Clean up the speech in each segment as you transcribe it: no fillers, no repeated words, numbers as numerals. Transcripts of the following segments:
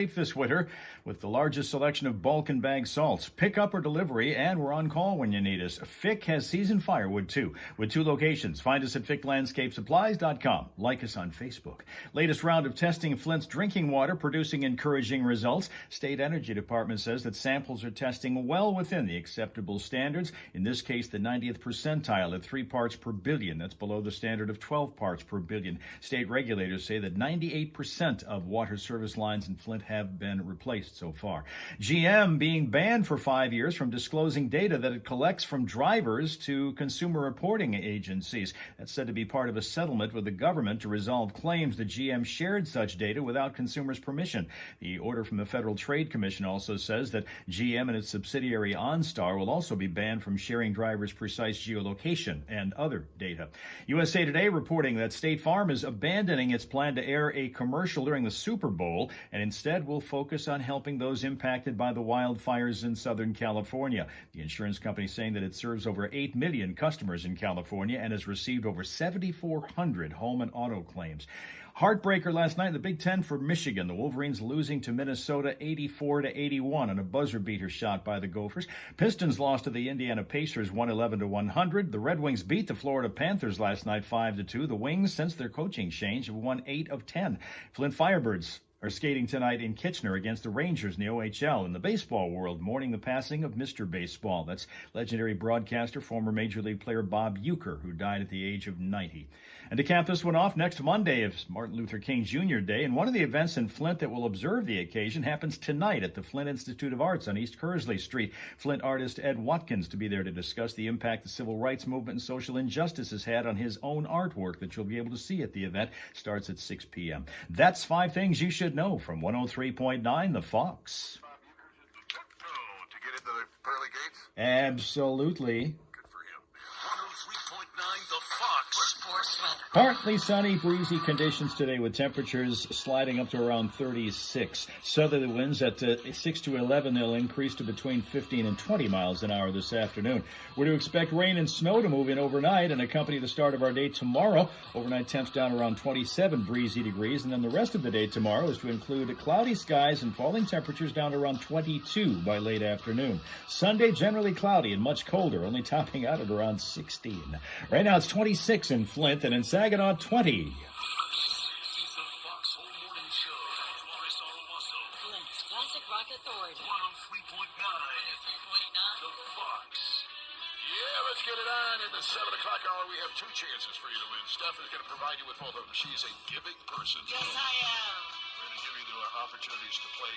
This winter with the largest selection of bulk and bag salts. Pick up or delivery, and we're on call when you need us. Fick has seasoned firewood too, with 2 locations. Find us at ficklandscapesupplies.com. Like us on Facebook. Latest round of testing Flint's drinking water producing encouraging results. State Energy Department says that samples are testing well within the acceptable standards. In this case, the 90th percentile at 3 parts per billion. That's below the standard of 12 parts per billion. State regulators say that 98% of water service lines in Flint have been replaced so far. GM being banned for 5 years from disclosing data that it collects from drivers to consumer reporting agencies. That's said to be part of a settlement with the government to resolve claims that GM shared such data without consumers' permission. The order from the Federal Trade Commission also says that GM and its subsidiary OnStar will also be banned from sharing drivers' precise geolocation and other data. USA Today reporting that State Farm is abandoning its plan to air a commercial during the Super Bowl and instead will focus on helping those impacted by the wildfires in Southern California. The insurance company saying that it serves over 8 million customers in California and has received over 7,400 home and auto claims. Heartbreaker last night in the Big Ten for Michigan. The Wolverines losing to Minnesota 84-81 on a buzzer beater shot by the Gophers. Pistons lost to the Indiana Pacers 111-100. The Red Wings beat the Florida Panthers last night 5-2. The Wings, since their coaching change, have won 8 of 10. Flint Firebirds are skating tonight in Kitchener against the Rangers in the OHL. In the baseball world, mourning the passing of Mr. Baseball. That's legendary broadcaster, former Major League player Bob Uecker, who died at the age of 90. And to cap this one off, next Monday is Martin Luther King Jr. Day, and one of the events in Flint that will observe the occasion happens tonight at the Flint Institute of Arts on East Kersley Street. Flint artist Ed Watkins to be there to discuss the impact the civil rights movement and social injustice has had on his own artwork that you'll be able to see at the event. Starts at 6 p.m. That's 5 things you should know from 103.9 The Fox. To get into the pearly gates? Absolutely. Good for him. 103.9 The Fox. Partly sunny, breezy conditions today with temperatures sliding up to around 36. Southerly winds at 6 to 11. They'll increase to between 15 and 20 miles an hour this afternoon. We're to expect rain and snow to move in overnight and accompany the start of our day tomorrow. Overnight temps down around 27 breezy degrees. And then the rest of the day tomorrow is to include cloudy skies and falling temperatures down to around 22 by late afternoon. Sunday, generally cloudy and much colder, only topping out at around 16. Right now it's 26 in Flint and in Saginaw 20. Classic Rock Authority. 103.9 The Fox. Yeah, let's get it on. In the 7 o'clock hour, we have 2 chances for you to win. Steph is going to provide you with both of them. She's a giving person. Yes, I am. We're going to give you the opportunities to play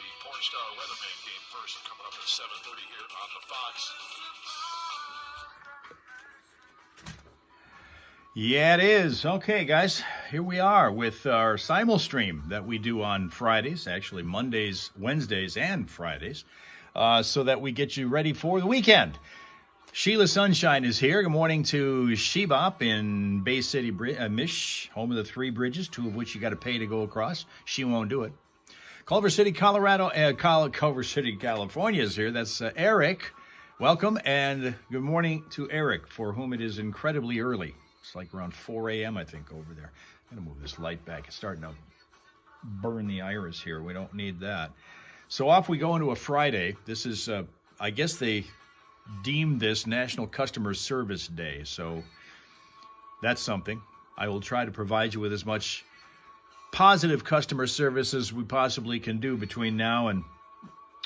the Porn Star Weatherman game first, coming up at 7:30 here on The Fox. Yeah, it is. Okay, guys, here we are with our simul stream that we do on Fridays, actually Mondays, Wednesdays, and Fridays, so that we get you ready for the weekend. Sheila Sunshine is here. Good morning to Shebop in Bay City, Mish, home of the 3 bridges, 2 of which you got to pay to go across. She won't do it. Culver City, Culver City, California is here. That's Eric. Welcome, and good morning to Eric, for whom it is incredibly early. It's like around 4 a.m., I think, over there. I'm going to move this light back. It's starting to burn the iris here. We don't need that. So off we go into a Friday. This is, I guess they deemed this National Customer Service Day. So that's something. I will try to provide you with as much positive customer service as we possibly can do between now and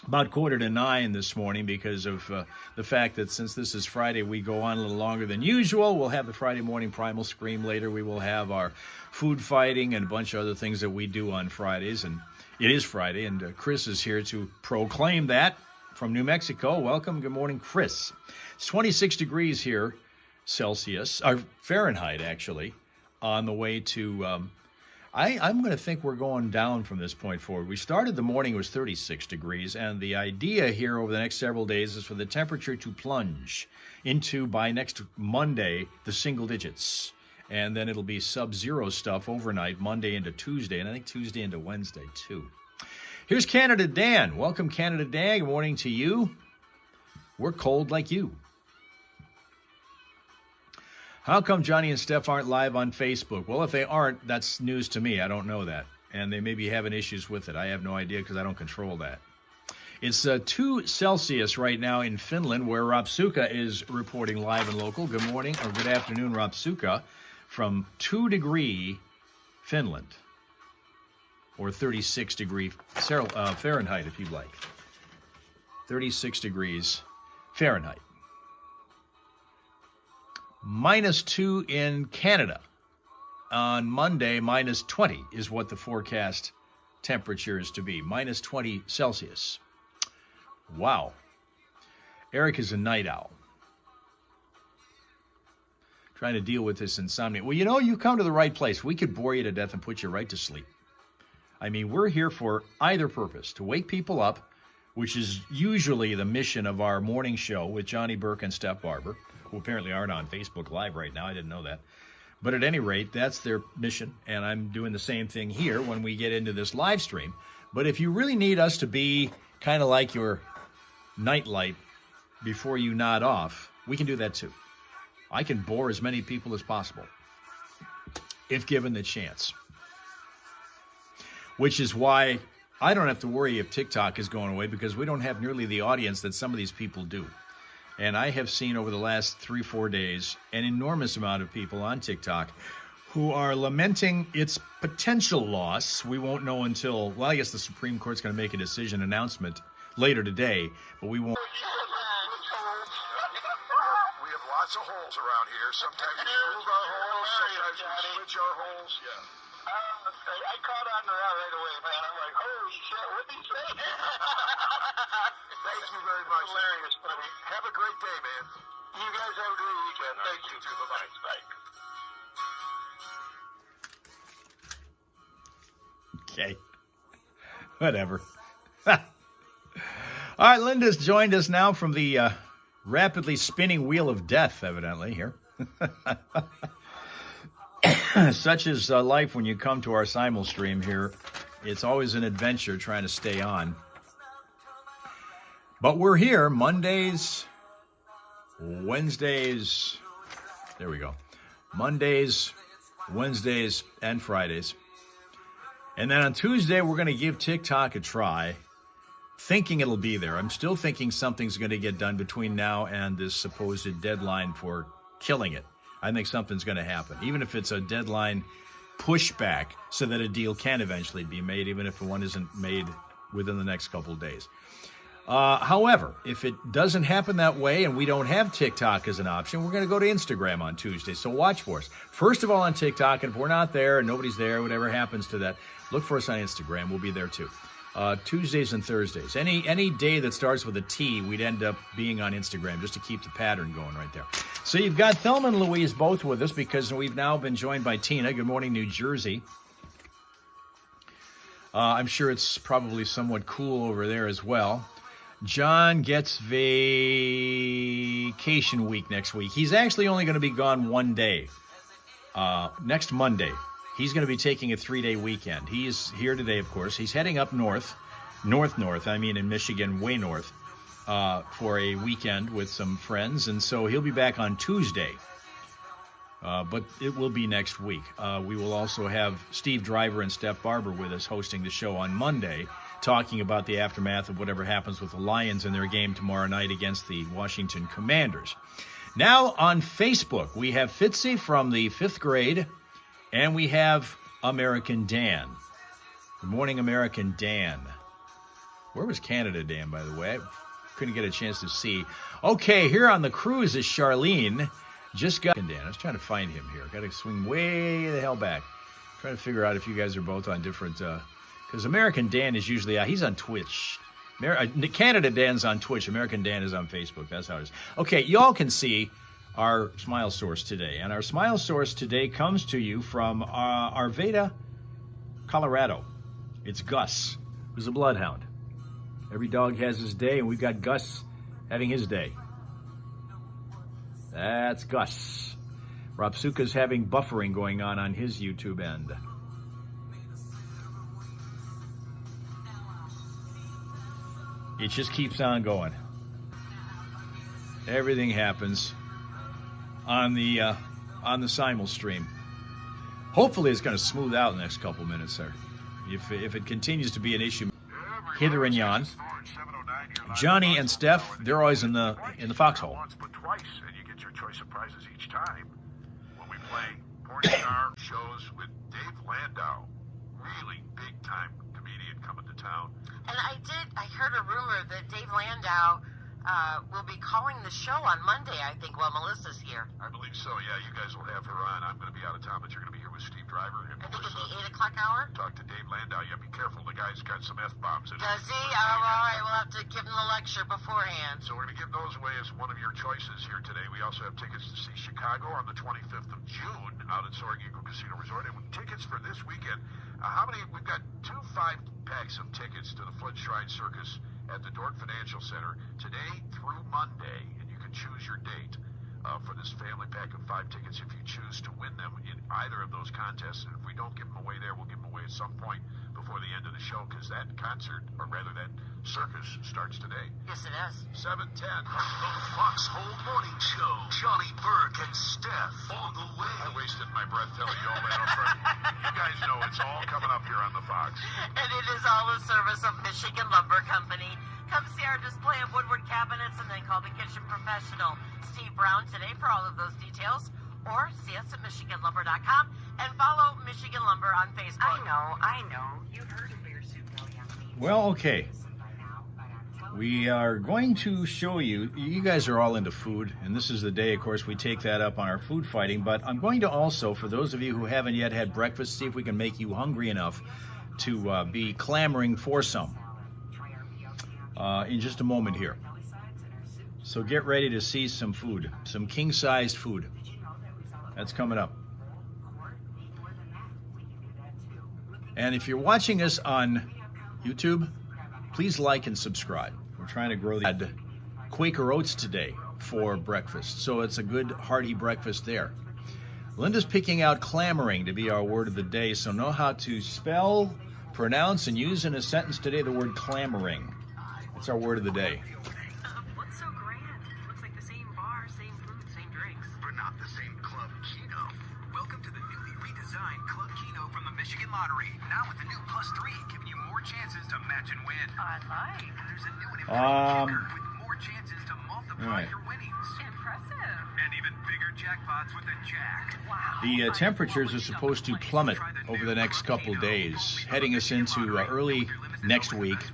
about 8:45 this morning, because of the fact that since this is Friday, we go on a little longer than usual. We'll have the Friday morning Primal Scream later. We will have our food fighting and a bunch of other things that we do on Fridays. And it is Friday, and Chris is here to proclaim that from New Mexico. Welcome. Good morning, Chris. It's 26 degrees here, Celsius, or Fahrenheit, actually, on the way to... I'm going to think we're going down from this point forward. We started the morning, it was 36 degrees, and the idea here over the next several days is for the temperature to plunge into, by next Monday, the single digits. And then it'll be sub-zero stuff overnight, Monday into Tuesday, and I think Tuesday into Wednesday, too. Here's Canada Dan. Welcome, Canada Dan. Good morning to you. We're cold like you. How come Johnny and Steph aren't live on Facebook? Well, if they aren't, that's news to me. I don't know that. and they may be having issues with it. I have no idea because I don't control that. It's 2 Celsius right now in Finland, where Rapsuka is reporting live and local. Good morning, or good afternoon, Rapsuka, from 2-degree Finland, or 36 degree Fahrenheit, if you'd like. 36 degrees Fahrenheit. -2 in Canada. On Monday, -20 is what the forecast temperature is to be. -20 Celsius. Wow. Eric is a night owl. Trying to deal with this insomnia. Well, you know, you come to the right place. We could bore you to death and put you right to sleep. I mean, we're here for either purpose, to wake people up, which is usually the mission of our morning show with Johnny Burke and Steph Barber, who apparently aren't on Facebook Live right now. I didn't know that. But at any rate, that's their mission, and I'm doing the same thing here when we get into this live stream. But if you really need us to be kind of like your nightlight before you nod off, we can do that too. I can bore as many people as possible, if given the chance. Which is why I don't have to worry if TikTok is going away, because we don't have nearly the audience that some of these people do. And I have seen over the last 3-4 days an enormous amount of people on TikTok who are lamenting its potential loss. We won't know until, well, I guess the Supreme Court's going to make a decision announcement later today, but we won't. We have lots of holes around here. Sometimes we move our holes, sometimes we switch our holes. Yeah. I caught on to that right away, man. I'm like, holy shit, what did he say? Thank you very much. Hilarious, buddy. Have a great day, man. You guys have a great weekend. Thank you. You too. Bye-bye. Bye. Okay. Whatever. All right, Linda's joined us now from the rapidly spinning wheel of death, evidently, here. Such is life when you come to our simul stream here. It's always an adventure trying to stay on. But we're here Mondays, Wednesdays, there we go. Mondays, Wednesdays, and Fridays. And then on Tuesday, we're going to give TikTok a try, thinking it'll be there. I'm still thinking something's going to get done between now and this supposed deadline for killing it. I think something's going to happen, even if it's a deadline pushback so that a deal can eventually be made, even if one isn't made within the next couple of days. However, if it doesn't happen that way and we don't have TikTok as an option, we're going to go to Instagram on Tuesday. So watch for us. First of all on TikTok, and if we're not there and nobody's there, whatever happens to that, look for us on Instagram. We'll be there too. Tuesdays and Thursdays. Any day that starts with a T, we'd end up being on Instagram just to keep the pattern going right there. So you've got Thelma and Louise both with us because we've now been joined by Tina. Good morning, New Jersey. I'm sure it's probably somewhat cool over there as well. John gets vacation week next week. He's actually only going to be gone one day. Next Monday. He's going to be taking a 3-day weekend. He's here today, of course. He's heading up north, I mean in Michigan, way north, for a weekend with some friends. And so he'll be back on Tuesday. But it will be next week. We will also have Steve Driver and Steph Barber with us hosting the show on Monday, talking about the aftermath of whatever happens with the Lions in their game tomorrow night against the Washington Commanders. Now on Facebook, we have Fitzy from the 5th grade, and we have American Dan. Good morning, American Dan. Where was Canada Dan, by the way? I couldn't get a chance to see. Okay, here on the cruise is Charlene. Just got Dan. I was trying to find him here. Got to swing way the hell back. Trying to figure out if you guys are both on different... Because American Dan is usually out. He's on Twitch. Canada Dan's on Twitch. American Dan is on Facebook. That's how it is. Okay, y'all can see our smile source today. And our smile source today comes to you from Arvada, Colorado. It's Gus, who's a bloodhound. Every dog has his day, and we've got Gus having his day. That's Gus. Rapsuka's having buffering going on his YouTube end. It just keeps on going. Everything happens on the simul stream. Hopefully it's going to smooth out in the next couple minutes there. if it continues to be an issue hither and yon. Johnny and Steph, they're always in the foxhole. Once but twice, and you get your choice of prizes each time. When we play porn star shows with Dave Landau, really big time comedian coming to town. And I heard a rumor that Dave Landau will be calling the show on Monday, I think, while Melissa's here. I believe so, yeah. You guys will have her on. I'm going to be out of town, but you're going to be here with Steve Driver and I think it'd Melissa. be 8 o'clock hour. Talk to Dave Landau. Yeah, be careful. The guy's got some F-bombs in him. Does he? Oh, all right, we'll have to give him the lecture beforehand. So we're going to give those away as one of your choices here today. We also have tickets to see Chicago on the 25th of June out at Soaring Eagle Casino Resort. And with tickets for this weekend, how many? We've got 2 5-packs of tickets to the Flood Shrine Circus at the Dordt Financial Center today through Monday. And you can choose your date for this family pack of 5 tickets if you choose to win them in either of those contests. And if we don't give them away there, we'll give them away at some point before the end of the show, because that concert, or rather that circus, starts today. Yes, it is. 7:10. The Foxhole Morning Show. Johnny Burke and Steph on the way. I wasted my breath telling you all that up front. You guys know it's all coming up here on the Fox. And it is all a service of Michigan Lumber Company. Come see our display of woodwork cabinets and then call the kitchen professional, Steve Brown, today for all of those details. Or see us at MichiganLumber.com and follow Michigan Lumber on Facebook. I know. You've heard of Beer Soup Belly on me. Well, okay. We are going to show you, you guys are all into food, and this is the day, of course, we take that up on our food fighting, but I'm going to also, for those of you who haven't yet had breakfast, see if we can make you hungry enough to be clamoring for some in just a moment here. So get ready to see some food, some king-sized food. That's coming up. And if you're watching us on YouTube, please like and subscribe. We're trying to grow the Quaker Oats today for breakfast, so it's a good hearty breakfast there. Linda's picking out clamoring to be our word of the day, so know how to spell, pronounce, and use in a sentence today the word clamoring. It's our word of the day. What's so grand? Looks like the same bar, same food, same drinks. But not the same Club Keno. Welcome to the newly redesigned Club Keno from the Michigan Lottery. Now with the new +3, giving you more chances to match and win. I like. There's a new and improved kicker with more chances to multiply right. your winnings. Impressive. And even bigger jackpots with the Jack. Wow. The temperatures are supposed to plummet over the next couple days, heading us into early next week.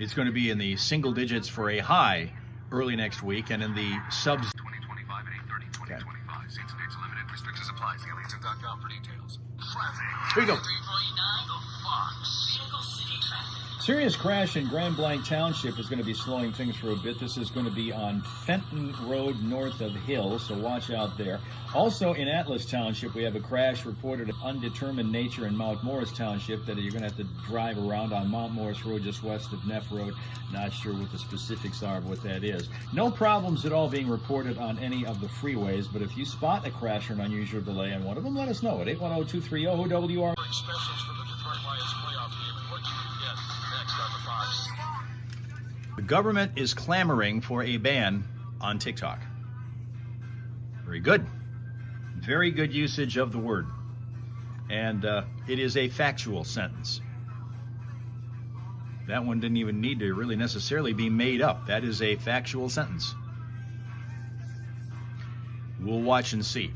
It's going to be in the single digits for a high early next week, and in the subs. 2025 at 8:30. 2025. Seats and dates limited. Restrictions apply. See Allegiant.com for details. Traffic. Here we go. 349, the Fox. Vehicle City traffic. Serious crash in Grand Blanc Township is going to be slowing things for a bit. This is going to be on Fenton Road north of Hill, so watch out there. Also in Atlas Township, we have a crash reported of undetermined nature in Mount Morris Township that you're going to have to drive around on Mount Morris Road just west of Neff Road. Not sure what the specifics are of what that is. No problems at all being reported on any of the freeways, but if you spot a crash or an unusual delay on one of them, let us know at 810-230-WR. Specials for the Detroit Lions playoff game and what you can get next on the Fox. The government is clamoring for a ban on TikTok. Very good. Very good usage of the word. And it is a factual sentence. That one didn't even need to really necessarily be made up. That is a factual sentence. We'll watch and see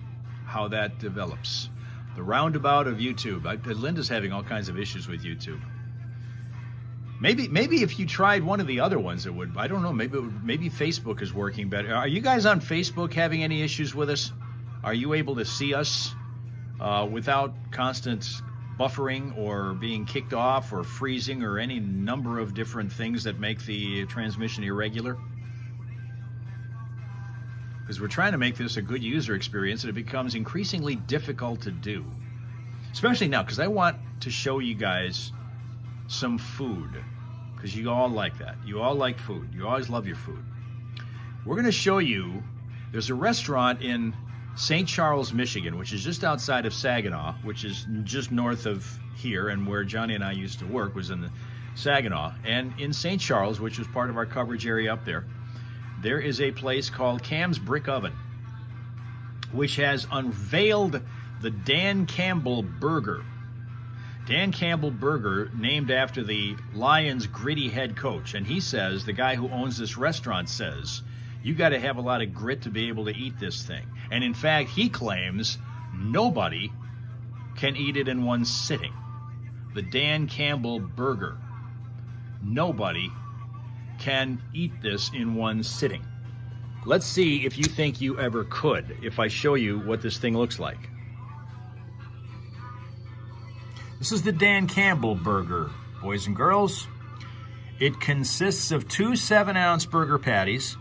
how that develops. The roundabout of YouTube. Linda's having all kinds of issues with YouTube. Maybe if you tried one of the other ones, it would. I don't know. Maybe Facebook is working better. Are you guys on Facebook having any issues with us? Are you able to see us without constant buffering or being kicked off or freezing or any number of different things that make the transmission irregular? Because we're trying to make this a good user experience, and it becomes increasingly difficult to do. Especially now, because I want to show you guys some food. Because you all like that. You all like food. You always love your food. We're going to show you, there's a restaurant in St. Charles, Michigan, which is just outside of Saginaw, which is just north of here, and where Johnny and I used to work was in the Saginaw. And in St. Charles, which was part of our coverage area up there, there is a place called Cam's Brick Oven, which has unveiled the Dan Campbell Burger. Dan Campbell Burger, named after the Lions' gritty head coach. And he says, the guy who owns this restaurant says, you got to have a lot of grit to be able to eat this thing. And in fact, he claims nobody can eat it in one sitting. The Dan Campbell Burger. Nobody can eat this in one sitting. Let's see if you think you ever could, if I show you what this thing looks like. This is the Dan Campbell Burger, boys and girls. It consists of 2 7-ounce burger patties,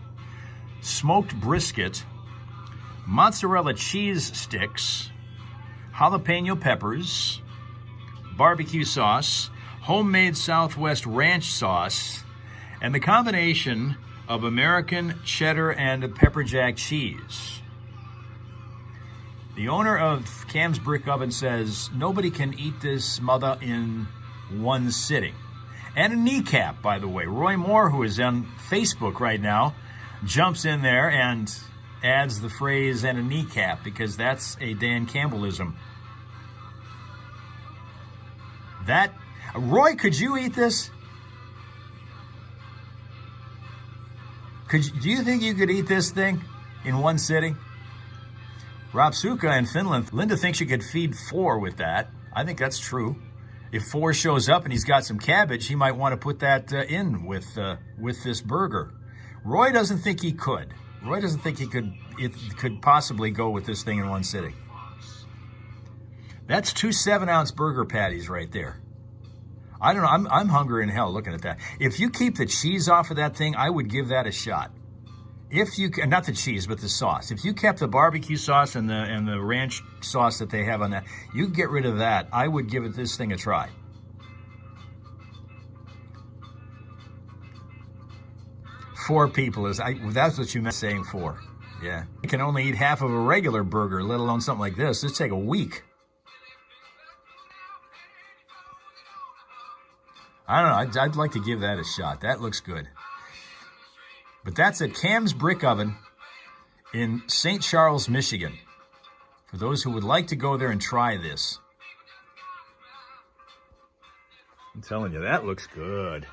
smoked brisket, mozzarella cheese sticks, jalapeno peppers, barbecue sauce, homemade Southwest ranch sauce, and the combination of American cheddar and pepper jack cheese. The owner of Cam's Brick Oven says nobody can eat this mother in one sitting. And a kneecap, by the way. Roy Moore, who is on Facebook right now, jumps in there and adds the phrase "and a kneecap" because that's a Dan Campbellism. Roy, could you eat this? Do you think you could eat this thing in one sitting? Rob Suka in Finland, Linda thinks you could feed 4 with that. I think that's true. If 4 shows up and he's got some cabbage, he might want to put that in with this burger. Roy doesn't think he could. Roy doesn't think it could possibly go with this thing in one sitting. That's 2 7-ounce burger patties right there. I don't know. I'm hungry in hell looking at that. If you keep the cheese off of that thing, I would give that a shot. If you, not the cheese, but the sauce. If you kept the barbecue sauce and the ranch sauce that they have on that, you get rid of that. I would give this thing a try. Four people that's what you meant saying 4. Yeah. You can only eat half of a regular burger, let alone something like this. This take a week. I don't know. I'd like to give that a shot. That looks good. But that's at Cam's Brick Oven in St. Charles, Michigan. For those who would like to go there and try this. I'm telling you, that looks good.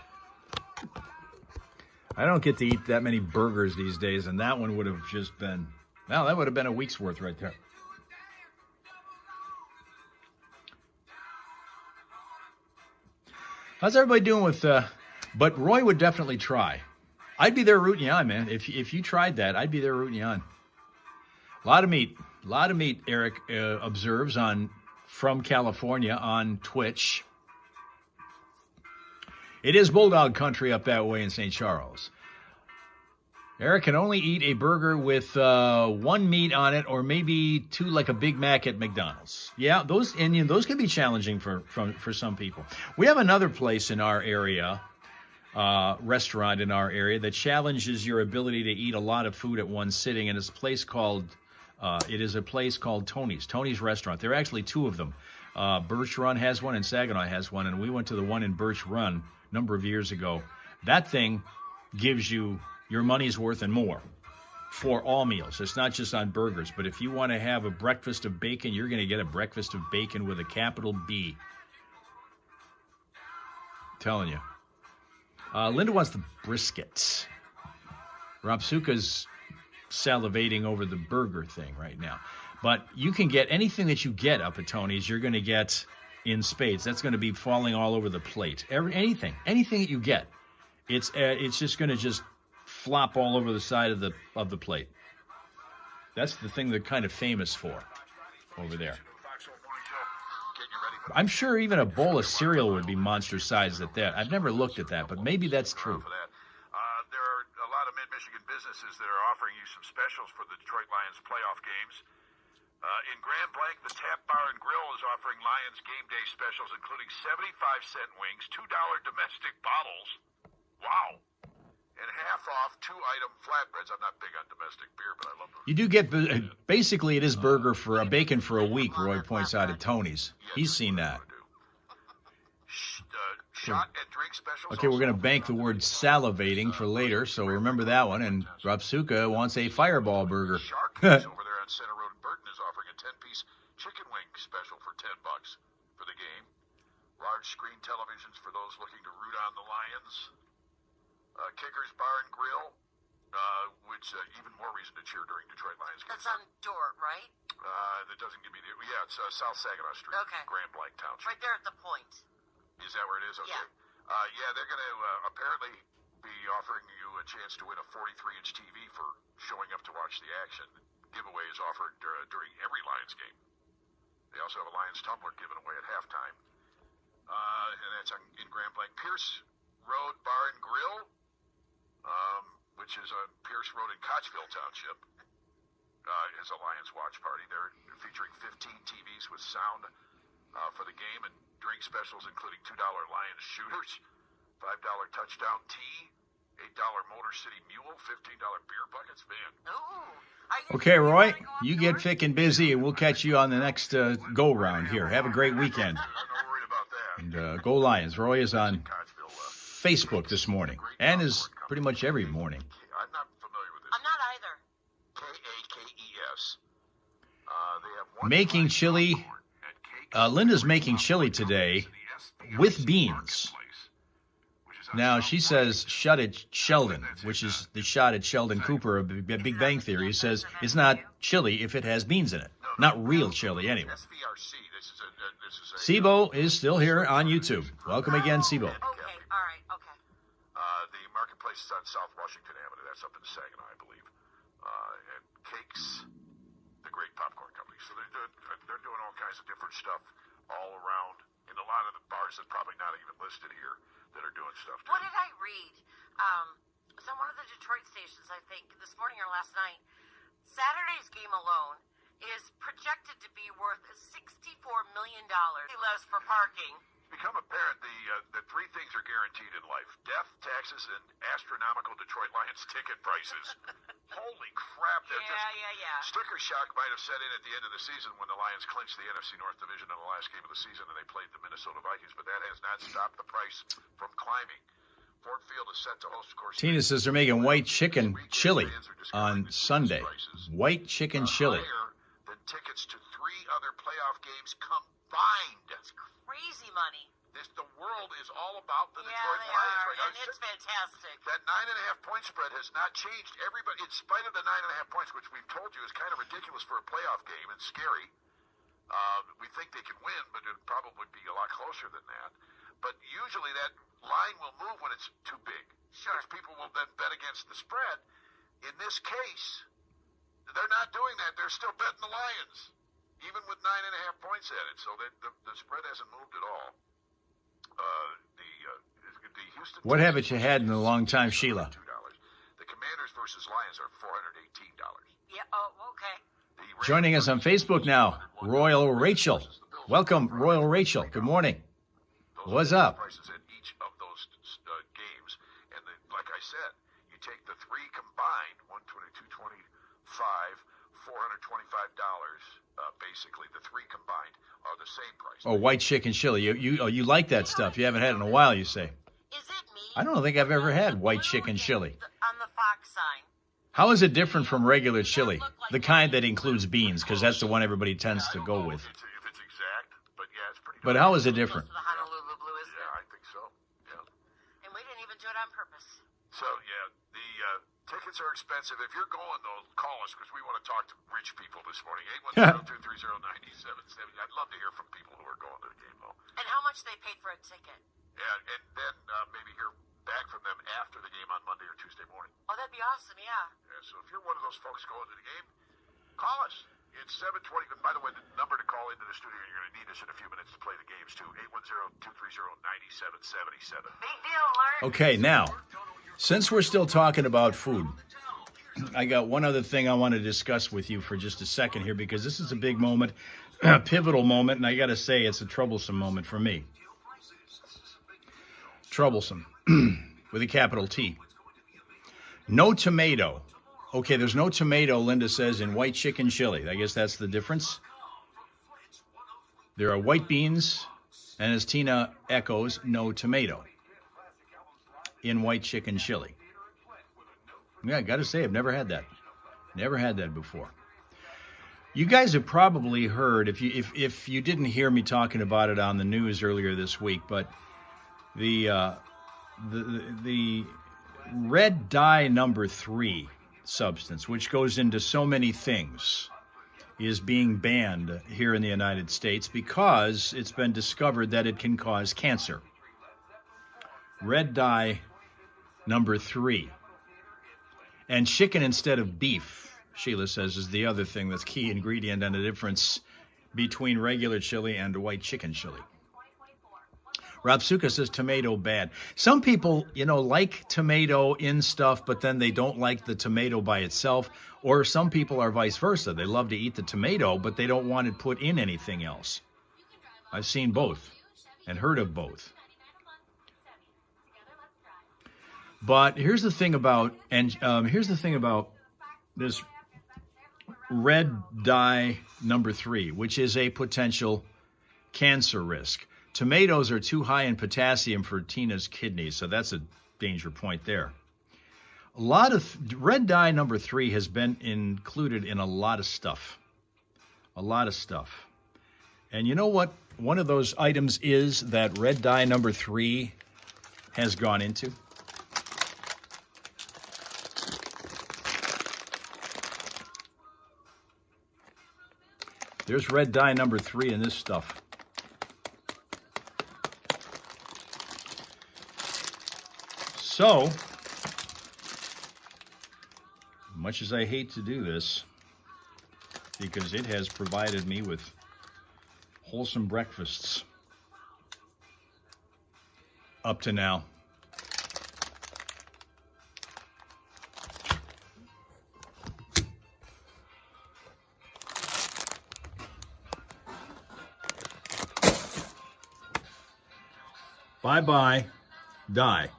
I don't get to eat that many burgers these days, and that one would have just been, well, that would have been a week's worth right there. How's everybody doing with, but Roy would definitely try. I'd be there rooting you on, man. If you tried that, I'd be there rooting you on. A lot of meat, Eric observes from California on Twitch. It is Bulldog country up that way in St. Charles. Eric can only eat a burger with 1 meat on it, or maybe 2, like a Big Mac at McDonald's. Yeah, those can be challenging for some people. We have another place in our area, restaurant in our area, that challenges your ability to eat a lot of food at one sitting, and it's a place called Tony's Restaurant. There are actually 2 of them. Birch Run has one and Saginaw has one, and we went to the one in Birch Run a number of years ago. That thing gives you your money's worth and more for all meals. It's not just on burgers, but if you want to have a breakfast of bacon, you're going to get a breakfast of bacon with a capital B. I'm telling you. Linda wants the briskets. Rob Suka's salivating over the burger thing right now. But you can get anything that you get up at Tony's, you're going to get in spades. That's going to be falling all over the plate. Anything that you get, it's just going to just flop all over the side of the plate. That's the thing they're kind of famous for over there. I'm sure even a bowl of cereal would be monster sized at that. I've never looked at that, but maybe that's true. There are a lot of mid-Michigan businesses that are offering you some specials for the Detroit Lions playoff games. In Grand Blanc, the Tap Bar and Grill is offering Lions game day specials, including 75-cent wings, $2 domestic bottles. Wow. And half off 2-item flatbreads. I'm not big on domestic beer, but I love those. You do get, basically it is burger for a bacon for a week, Roy points out at Tony's. He's seen that. Shot and drink specials. Okay, we're going to bank the word salivating for later, so remember that one. And Rob Suka wants a fireball burger. Shark over there on Center Road in Burton is offering a 10-piece chicken wing special for $10 for the game. large screen televisions for those looking to root on the Lions. Kickers Bar and Grill, which even more reason to cheer during Detroit Lions games. That's on Dort, right? That doesn't give me the... Yeah, it's South Saginaw Street, Okay. Grand Blanc Township. Right there at the point. Is that where it is? Okay. Yeah. They're going to apparently be offering you a chance to win a 43-inch TV for showing up to watch the action. Giveaway is offered during every Lions game. They also have a Lions tumbler given away at halftime. And that's in Grand Blanc. Pierce Road Bar and Grill, which is on Pierce Road in Kochville Township, is a Lions watch party. They're featuring 15 TVs with sound for the game and drink specials, including $2 Lions shooters, $5 touchdown tea, $8 Motor City Mule, $15 beer buckets. Man. Ooh. Okay, Roy, you get thick and busy, and we'll catch you on the next go-round here. Have a great weekend. I'm not worried about that. And go Lions. Roy is on Facebook this morning, and is pretty much every morning. I'm not familiar with this. I'm not either. Kakes. They have one Making chili. Linda's making chili today with beans. Now, she says shut it Sheldon, which is the shot at Sheldon Cooper of Big Bang Theory. Says it's not chili if it has beans in it. Not real chili, anyway. SVRC. This is a Sibo is still here on YouTube. Welcome again, Sibo. Okay, all right, okay. The marketplace is on South Washington Avenue. That's up in Saginaw, I believe. And Cakes, the great popcorn company. So they're doing all kinds of different stuff all around in a lot of the bars that's probably not even listed here that are doing stuff too. What did I read? It was on one of the Detroit stations, I think, this morning or last night. Saturday's game alone is projected to be worth $64 million less for parking. Become apparent the three things are guaranteed in life: death, taxes, and astronomical Detroit Lions ticket prices. Holy crap. Yeah. Sticker shock might have set in at the end of the season when the Lions clinched the NFC North Division in the last game of the season and they played the Minnesota Vikings, but that has not stopped the price from climbing. Ford Field is set to host, of course. Tina says they're making white chicken chili on Sunday. White chicken chili. Higher than tickets to 3 other playoff games combined. It's crazy money. The world is all about the Yeah, Detroit they Lions are, right now. and it's fantastic. That 9.5 point spread has not changed. Everybody, in spite of the 9.5 points, which we've told you is kind of ridiculous for a playoff game and scary. We think they can win, but it'd probably be a lot closer than that. But usually that line will move when it's too big. Sure. Because people will then bet against the spread. In this case, they're not doing that. They're still betting the Lions, even with 9.5 points added. So the spread hasn't moved at all. The Houston. What haven't you had in a long time, Sheila? $2. The Commanders versus Lions are $418. Yeah, oh, okay. Joining us on Facebook now, Royal Rachel. Welcome, Royal Rachel. Good morning. What's up? Prices at each of those games, and like I said, you take the 3 combined, $122.25, $425. Basically, the 3 combined are the same price. Oh, white chicken chili. You like that stuff? You haven't had it in a while, you say? Is it me? I don't think I've ever had white chicken chili. On the Fox sign. How is it different from regular chili? The kind that includes beans, because that's the one everybody tends to go with. If it's exact, but yeah, it's pretty. But how is it different? The Honolulu Blue, isn't Yeah, it? I think so. Yeah. And we didn't even do it on purpose. So yeah, the tickets are expensive. If you're going, though, call us because we want to talk to rich people this morning. 810-230-9770. I'd love to hear from people who are going to the game, though. And how much they paid for a ticket. Yeah, and then maybe hear back from them after the game on Monday or Tuesday morning. Oh, that'd be awesome, yeah. Yeah, so if you're one of those folks going to the game, call us. It's 7:20. By the way, the number to call into the studio, you're going to need us in a few minutes to play the games, too. 810-230-9777. Big deal, learn. Okay, now, since we're still talking about food, I got one other thing I want to discuss with you for just a second here, because this is a big moment, a pivotal moment, and I got to say it's a troublesome moment for me. Troublesome, with a capital T. No tomato. Okay, there's no tomato, Linda says, in white chicken chili. I guess that's the difference. There are white beans, and as Tina echoes, no tomato in white chicken chili. Yeah, I got to say, I've never had that. Never had that before. You guys have probably heard, if you didn't hear me talking about it on the news earlier this week, but the red dye number 3 substance, which goes into so many things, is being banned here in the United States because it's been discovered that it can cause cancer. Red dye number 3. And chicken instead of beef, Sheila says, is the other thing that's key ingredient and the difference between regular chili and white chicken chili. Rob Suka says tomato bad. Some people, like tomato in stuff, but then they don't like the tomato by itself. Or some people are vice versa. They love to eat the tomato, but they don't want it put in anything else. I've seen both and heard of both. But here's the thing about, this red dye number 3, which is a potential cancer risk. Tomatoes are too high in potassium for Tina's kidneys, so that's a danger point there. A lot of red dye number 3 has been included in a lot of stuff. A lot of stuff. And you know what one of those items is that red dye number 3 has gone into? There's red dye number 3 in this stuff. So, much as I hate to do this, because it has provided me with wholesome breakfasts up to now. Bye-bye, die.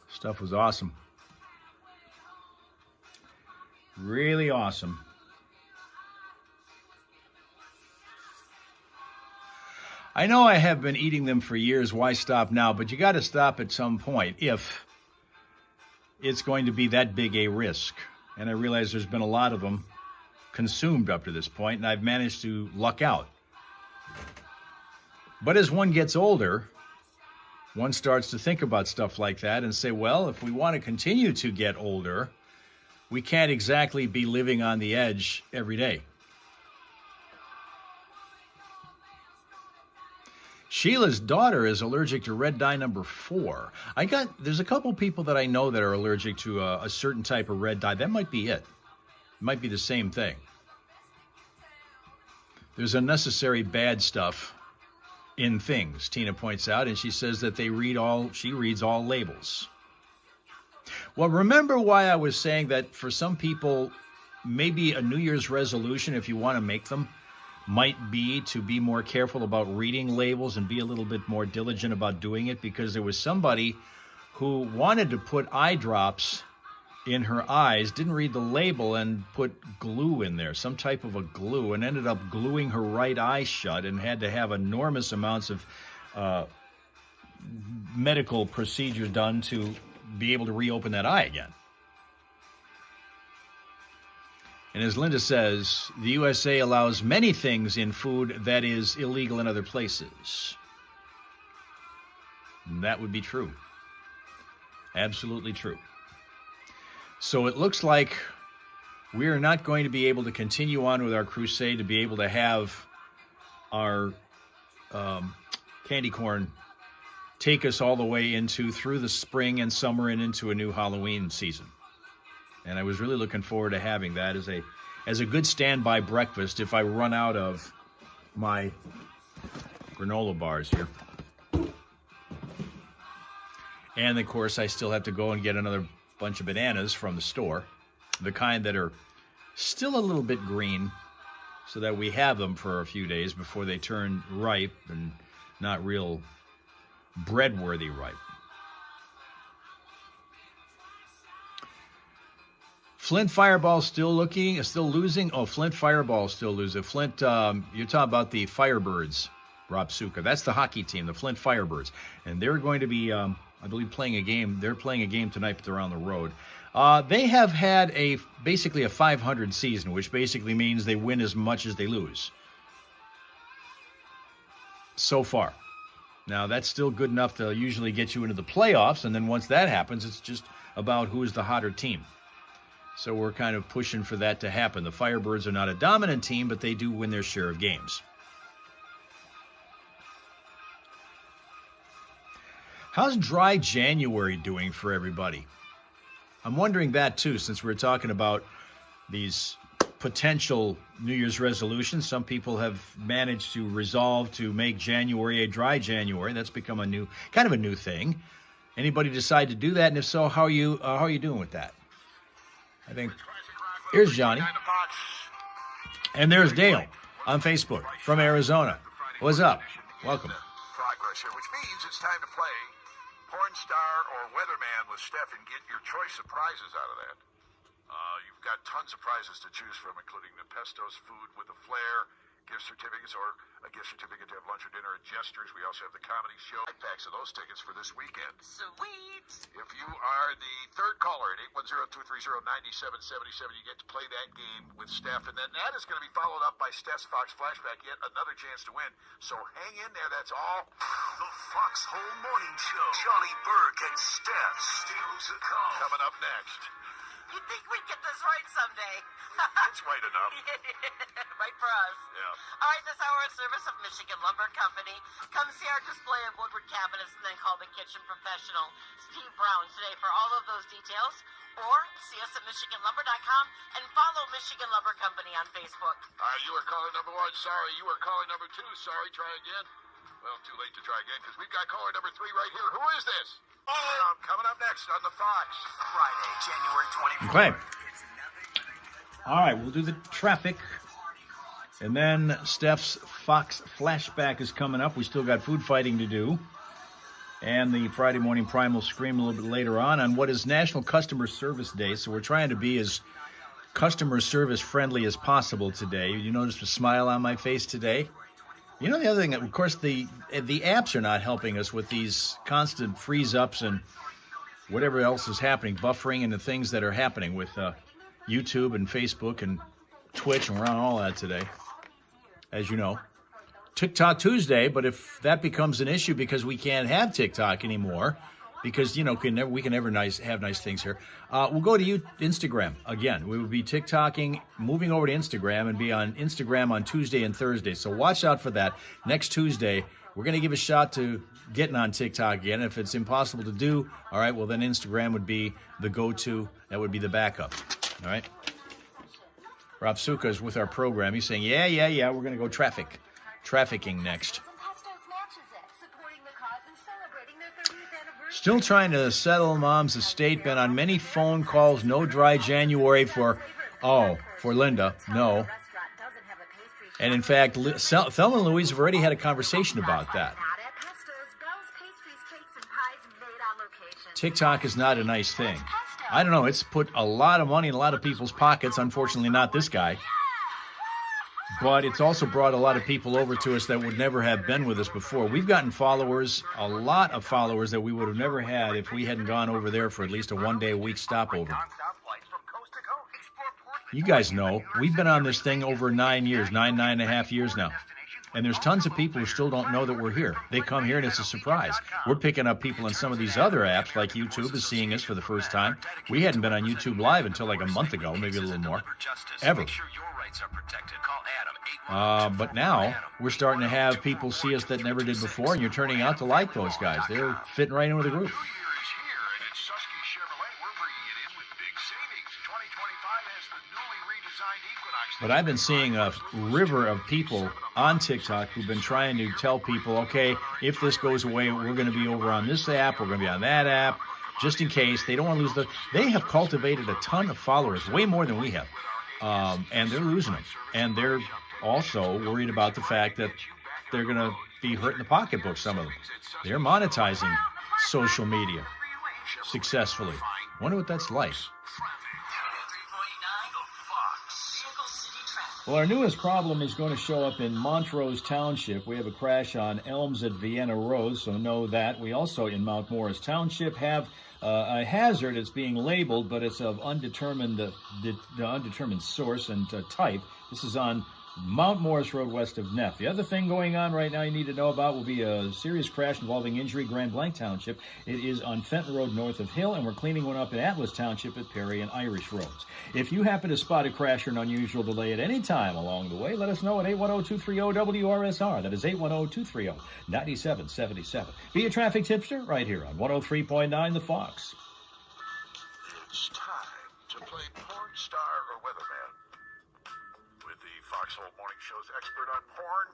Stuff was awesome. Really awesome. I know I have been eating them for years. Why stop now? But you got to stop at some point if it's going to be that big a risk. And I realize there's been a lot of them consumed up to this point, and I've managed to luck out. But as one gets older, one starts to think about stuff like that and say, well, if we want to continue to get older, we can't exactly be living on the edge every day. Sheila's daughter is allergic to red dye number 4. There's a couple people that I know that are allergic to a certain type of red dye. That might be it. It might be the same thing. There's unnecessary bad stuff in things, Tina points out, and she says that she reads all labels. Well, remember why I was saying that for some people, maybe a New Year's resolution, if you want to make them, might be to be more careful about reading labels and be a little bit more diligent about doing it, because there was somebody who wanted to put eye drops in her eyes, didn't read the label, and put glue in there, some type of a glue, and ended up gluing her right eye shut and had to have enormous amounts of medical procedures done to be able to reopen that eye again. And as Linda says, the USA allows many things in food that is illegal in other places. And that would be true. Absolutely true. So it looks like we are not going to be able to continue on with our crusade to be able to have our candy corn take us all the way through the spring and summer and into a new Halloween season. And I was really looking forward to having that as a good standby breakfast if I run out of my granola bars here. And of course, I still have to go and get another bunch of bananas from the store, the kind that are still a little bit green, so that we have them for a few days before they turn ripe and not real bread-worthy ripe. Flint Fireball still losing. Oh, Flint Fireball still losing. Flint, you're talking about the Firebirds, Rob Suka. That's the hockey team, the Flint Firebirds. And they're going to be, I believe, playing a game. They're playing a game tonight, but they're on the road. They have had basically a 500 season, which basically means they win as much as they lose. So far. Now, that's still good enough to usually get you into the playoffs, and then once that happens, it's just about who's the hotter team. So we're kind of pushing for that to happen. The Firebirds are not a dominant team, but they do win their share of games. How's dry January doing for everybody? I'm wondering that too, since we're talking about these potential New Year's resolutions. Some people have managed to resolve to make January a dry January. That's become a new thing. Anybody decide to do that? And if so, how are you doing with that? I think here's Johnny. And there's Dale on Facebook from Arizona. What's up? Welcome. Progress here, which means it's time to play Porn Star or Weatherman with Steph and get your choice of prizes out of that. You've got tons of prizes to choose from, including the Pesto's food with a flair, gift certificates, or a gift certificate to have lunch or dinner at Jester's. We also have the comedy show. Packs of those tickets for this weekend. Sweet. If you are the third caller at 810-230-9777, you get to play that game with Steph, and then that is going to be followed up by Steph's Fox Flashback, yet another chance to win. So hang in there, that's all. The Foxhole Morning Show. Johnny Burke and Steph steals a call. Coming up next. You'd think we'd get this right someday. It's right enough. Right for us. Yeah. All right, this hour is service of Michigan Lumber Company. Come see our display of woodward cabinets and then call the kitchen professional, Steve Brown, today for all of those details. Or see us at MichiganLumber.com and follow Michigan Lumber Company on Facebook. All right, you were caller number 1. Sorry. You were caller number 2. Sorry. Try again. Well, too late to try again because we've got caller number 3 right here. Who is this? Coming up next on the Fox. Friday, January 24th. Okay. All right, we'll do the traffic. And then Steph's Fox Flashback is coming up. We still got food fighting to do. And the Friday Morning Primal Scream a little bit later on what is National Customer Service Day. So we're trying to be as customer service friendly as possible today. You notice a smile on my face today? You know the other thing, of course, the apps are not helping us with these constant freeze-ups and whatever else is happening, buffering and the things that are happening with YouTube and Facebook and Twitch, and we're on all that today, as you know. TikTok Tuesday, but if that becomes an issue because we can't have TikTok anymore, because, you know, we can never have nice things here, we'll go to Instagram again. We will be TikToking, moving over to Instagram, and be on Instagram on Tuesday and Thursday. So watch out for that. Next Tuesday, we're going to give a shot to getting on TikTok again. If it's impossible to do, all right, well, then Instagram would be the go-to. That would be the backup. All right? Rob Suka is with our program. He's saying, yeah, we're going to go trafficking next. Still trying to settle Mom's estate. Been on many phone calls. No dry January for Linda. No. And in fact, Thelma and Louise have already had a conversation about that. TikTok is not a nice thing. I don't know. It's put a lot of money in a lot of people's pockets. Unfortunately, not this guy. But it's also brought a lot of people over to us that would never have been with us before. We've gotten followers, a lot of followers that we would have never had if we hadn't gone over there for at least a one-day-a-week stopover. You guys know, we've been on this thing over 9 years, nine and a half years now. And there's tons of people who still don't know that we're here. They come here and it's a surprise. We're picking up people on some of these other apps, like YouTube is seeing us for the first time. We hadn't been on YouTube Live until like a month ago, maybe a little more, ever. But now we're starting to have people see us that never did before, and you're turning out to like those guys. They're fitting right in with the group. But I've been seeing a river of people on TikTok who've been trying to tell people, okay, if this goes away, we're going to be over on this app, we're going to be on that app, just in case. They don't want to lose They have cultivated a ton of followers, way more than we have, and they're losing them. And they're also worried about the fact that they're going to be hurting the pocketbook, some of them. They're monetizing social media successfully. Wonder what that's like. Well, our newest problem is going to show up in Montrose Township. We have a crash on Elms at Vienna Road, so know that. We also, in Mount Morris Township, have a hazard. It's being labeled, but it's of undetermined source and type. This is on Mount Morris Road west of Neff. The other thing going on right now you need to know about will be a serious crash involving injury, Grand Blanc Township. It is on Fenton Road north of Hill, and we're cleaning one up in Atlas Township at Perry and Irish Roads. If you happen to spot a crash or an unusual delay at any time along the way, let us know at 810-230-WRSR. That is 810-230-9777. Be a traffic tipster right here on 103.9 The Fox. It's time to play Porn Star or Weatherman with the Foxhole Morning Show's expert on porn,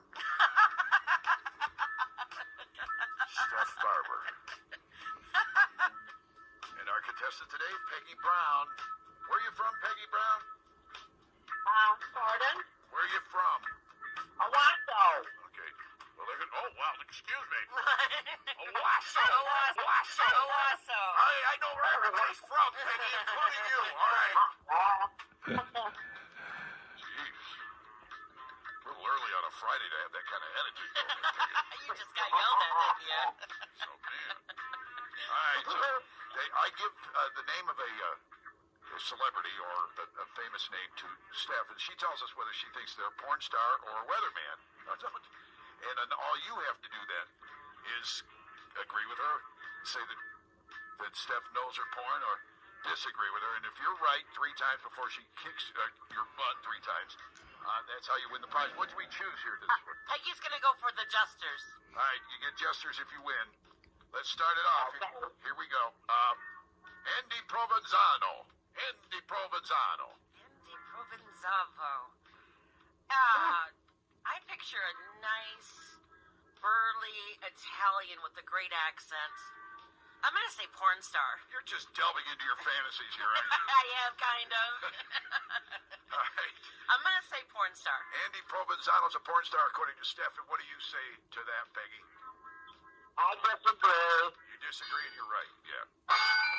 Steph Barber. And our contestant today, Peggy Brown. Where are you from, Peggy Brown? Pardon? Where are you from? Owasso. Okay. Well, they're good. Oh, wow. Excuse me. Owasso. Owasso. Owasso. I know where everybody's from, Peggy, including you. All right. Jeez. A little early on a Friday to have that kind of attitude. You just got yelled at, didn't you? So, man. All right. So, I give the name of a celebrity or a famous name to Steph, and she tells us whether she thinks they're a porn star or a weatherman. And then all you have to do then is agree with her, say that Steph knows her porn, or disagree with her. And if you're right 3 times before she kicks your butt 3 times, that's how you win the prize. What do we choose here this one? Peggy's going to go for the Jesters. All right, you get Jesters if you win. Let's start it off. Here we go. Andy Provenzano. Andy Provenzano. I picture a nice, burly Italian with a great accent. I'm going to say porn star. You're just delving into your fantasies here, aren't you? I am, kind of. All right. I'm going to say porn star. Andy Provenzano's a porn star, according to Steph. And what do you say to that, Peggy? I disagree. You disagree, and you're right. Yeah.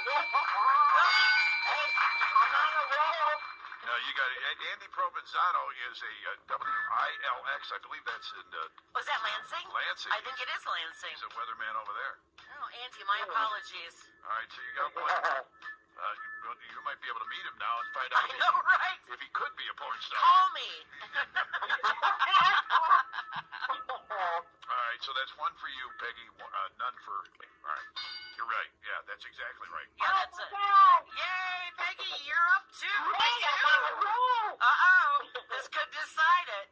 Hey, I'm on a roll. No, you got it. Andy Provenzano is a WILX. I believe that's in Was that Lansing? Lansing. I think it is Lansing. He's a weatherman over there. Oh, Andy, my apologies. All right, so you got one. You might be able to meet him now and find out I know, right? if he could be a porn star. Call me. All right, so that's 1 for you, Peggy. None for me. All right, you're right. Yeah, that's exactly right. Yeah, that's it. Yay, Peggy, you're up 2. Hey, I'm on a roll. Uh-oh. This could decide it.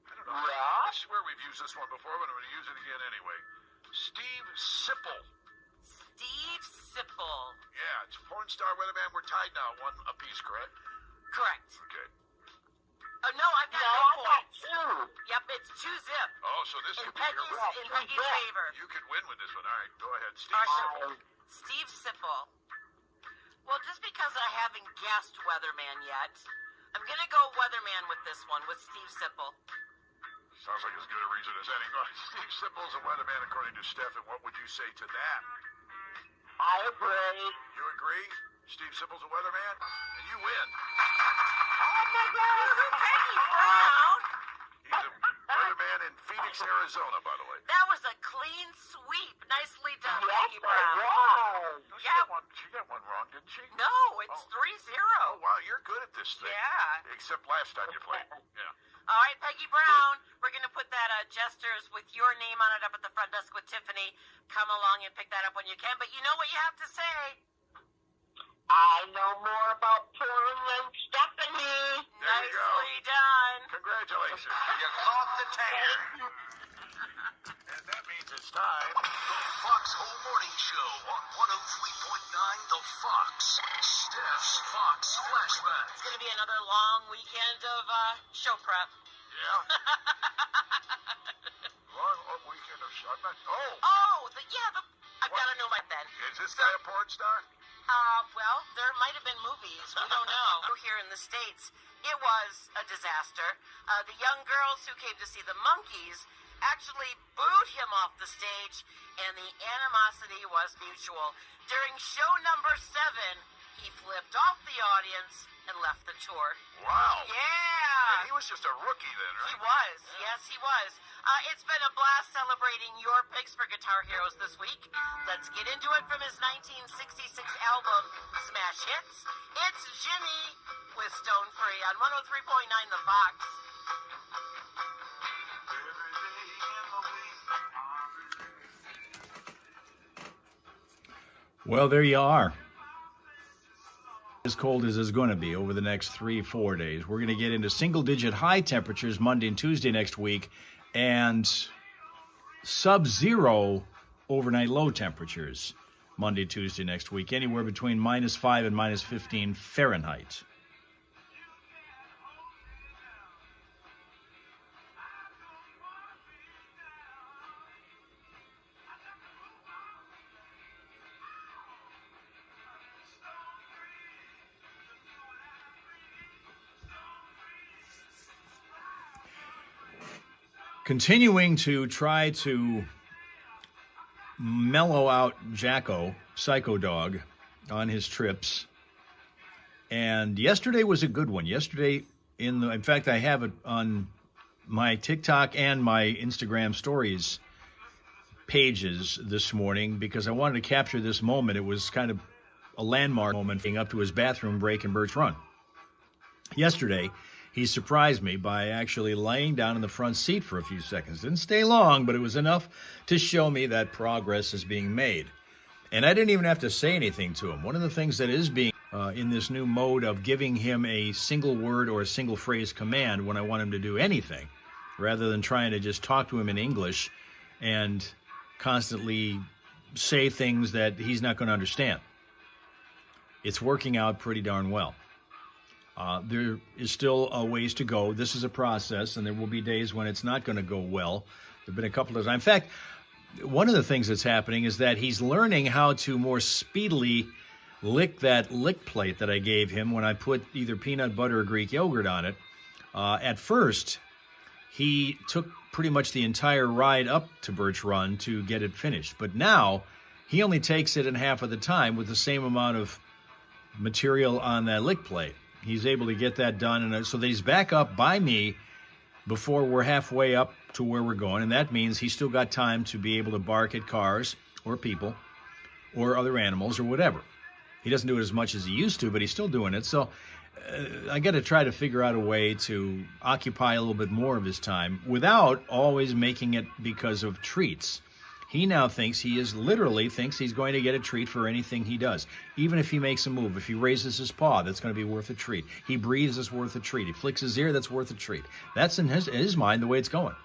I don't know. I swear we've used this one before, but I'm going to use it again anyway. Steve Sipple. Steve Sipple. Yeah, it's porn star weatherman. We're tied now, 1 apiece, correct? Correct. Okay. Oh, no, I've got No, no I got points. 2. Yep, it's 2-zip. Oh, so this In could be your Peggy's favor. You could win with this one. All right, go ahead. Steve All Sipple. right. Steve Sipple. Well, just because I haven't guessed weatherman yet, I'm going to go weatherman with this one, with Steve Sipple. Sounds like as good a reason as any. Steve Sipple's a weatherman, according to Steph. And what would you say to that? I agree. You agree? Steve Sipple's a weatherman? And you win. Oh, my God. Peggy Brown. He's a weatherman in Phoenix, Arizona, by the way. That was a clean sweep. Nicely done, Yes, Peggy I Brown. was. No, Yeah. She got one wrong, didn't she? No, it's Oh. 3-0. Oh, wow, you're good at this thing. Yeah. Except last time you played. Yeah. All right, Peggy Brown, we're going to put that Jesters with your name on it up at the front desk with Tiffany. Come along and pick that up when you can. But you know what you have to say. I know more about porn than Stephanie. There you go. Nicely done. Congratulations. You caught the tail. And that means it's time. The Foxhole Morning Show on 103.9 The Fox. Steph's Fox Flashback. It's going to be another long weekend of show prep. Yeah. Long weekend of shot. Oh, I've got to know my then. Is this guy a porn star? Well, there might have been movies. We don't know. Here in the States, it was a disaster. The young girls who came to see the Monkees actually booed him off the stage, and the animosity was mutual. During show number 7, he flipped off the audience and left the tour. Wow. Yeah. And he was just a rookie then, He right? was. Yes, he was. It's been a blast celebrating your picks for Guitar Heroes this week. Let's get into it from his 1966 album, Smash Hits. It's Jimmy with Stone Free on 103.9 The Fox. Well, there you are. As cold as it's going to be over the next 3-4 days. We're going to get into single-digit high temperatures Monday and Tuesday next week, and sub-zero overnight low temperatures Monday, Tuesday next week, anywhere between -5 and -15 Fahrenheit. Continuing to try to mellow out Jacko, Psycho Dog, on his trips. And yesterday was a good one. Yesterday, in fact, I have it on my TikTok and my Instagram stories pages this morning because I wanted to capture this moment. It was kind of a landmark moment being up to his bathroom break in Birch Run. Yesterday, he surprised me by actually laying down in the front seat for a few seconds. Didn't stay long, but it was enough to show me that progress is being made. And I didn't even have to say anything to him. One of the things that is being in this new mode of giving him a single word or a single phrase command when I want him to do anything, rather than trying to just talk to him in English and constantly say things that he's not going to understand. It's working out pretty darn well. There is still a ways to go. This is a process, and there will be days when it's not going to go well. There have been a couple of times. In fact, one of the things that's happening is that he's learning how to more speedily lick that lick plate that I gave him when I put either peanut butter or Greek yogurt on it. At first, he took pretty much the entire ride up to Birch Run to get it finished. But now, he only takes it in half of the time with the same amount of material on that lick plate. He's able to get that done, and so that he's back up by me before we're halfway up to where we're going, and that means he's still got time to be able to bark at cars or people or other animals or whatever. He doesn't do it as much as he used to, but he's still doing it. So I got to try to figure out a way to occupy a little bit more of his time without always making it because of treats. He now thinks he's going to get a treat for anything he does. Even if he makes a move, if he raises his paw, that's going to be worth a treat. He breathes, that's worth a treat. He flicks his ear, that's worth a treat. That's in his mind the way it's going.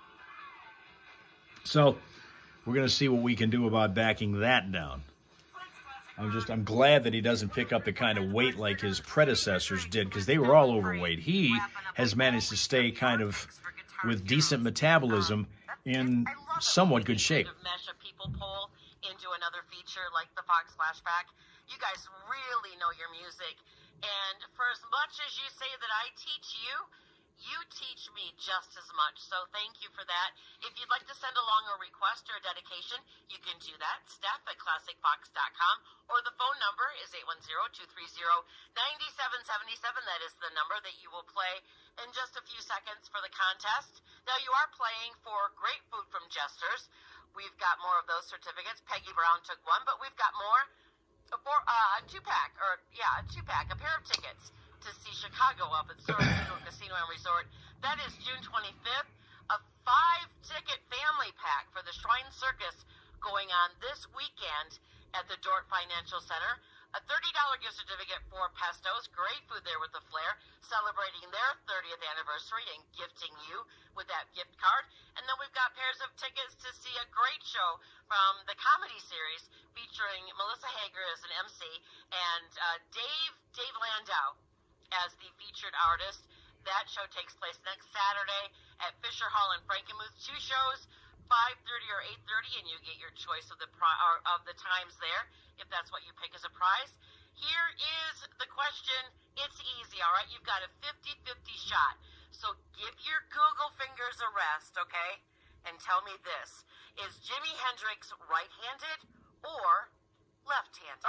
So we're going to see what we can do about backing that down. I'm glad that he doesn't pick up the kind of weight like his predecessors did, because they were all overweight. He has managed to stay kind of with decent metabolism in somewhat good shape. Mesh a people poll into another feature like the Fox Flashback. You guys really know your music, and for as much as you say that I teach you, you teach me just as much. So thank you for that. If you'd like to send along a request or a dedication, you can do that. Steph@classicfox.com, or the phone number is 810-230-9777. That is the number that you will play in just a few seconds for the contest. Now, you are playing for great food from Jesters. We've got more of those certificates. Peggy Brown took one, but we've got more. A two-pack, a pair of tickets to see Chicago up at Soaring Eagle Casino and Resort. That is June 25th. A 5-ticket family pack for the Shrine Circus going on this weekend at the Dort Financial Center. A $30 gift certificate for Pesto's. Great food there with the Flair, celebrating their 30th anniversary and gifting you with that gift card. And then we've got pairs of tickets to see a great show from the comedy series featuring Melissa Hager as an MC and Dave Landau as the featured artist. That show takes place next Saturday at Fisher Hall in Frankenmuth. 2 shows, 5:30 or 8:30, and you get your choice of the times there, if that's what you pick as a prize. Here is the question. It's easy, all right? You've got a 50-50 shot. So give your Google fingers a rest, okay? And tell me this. Is Jimi Hendrix right-handed or left-handed?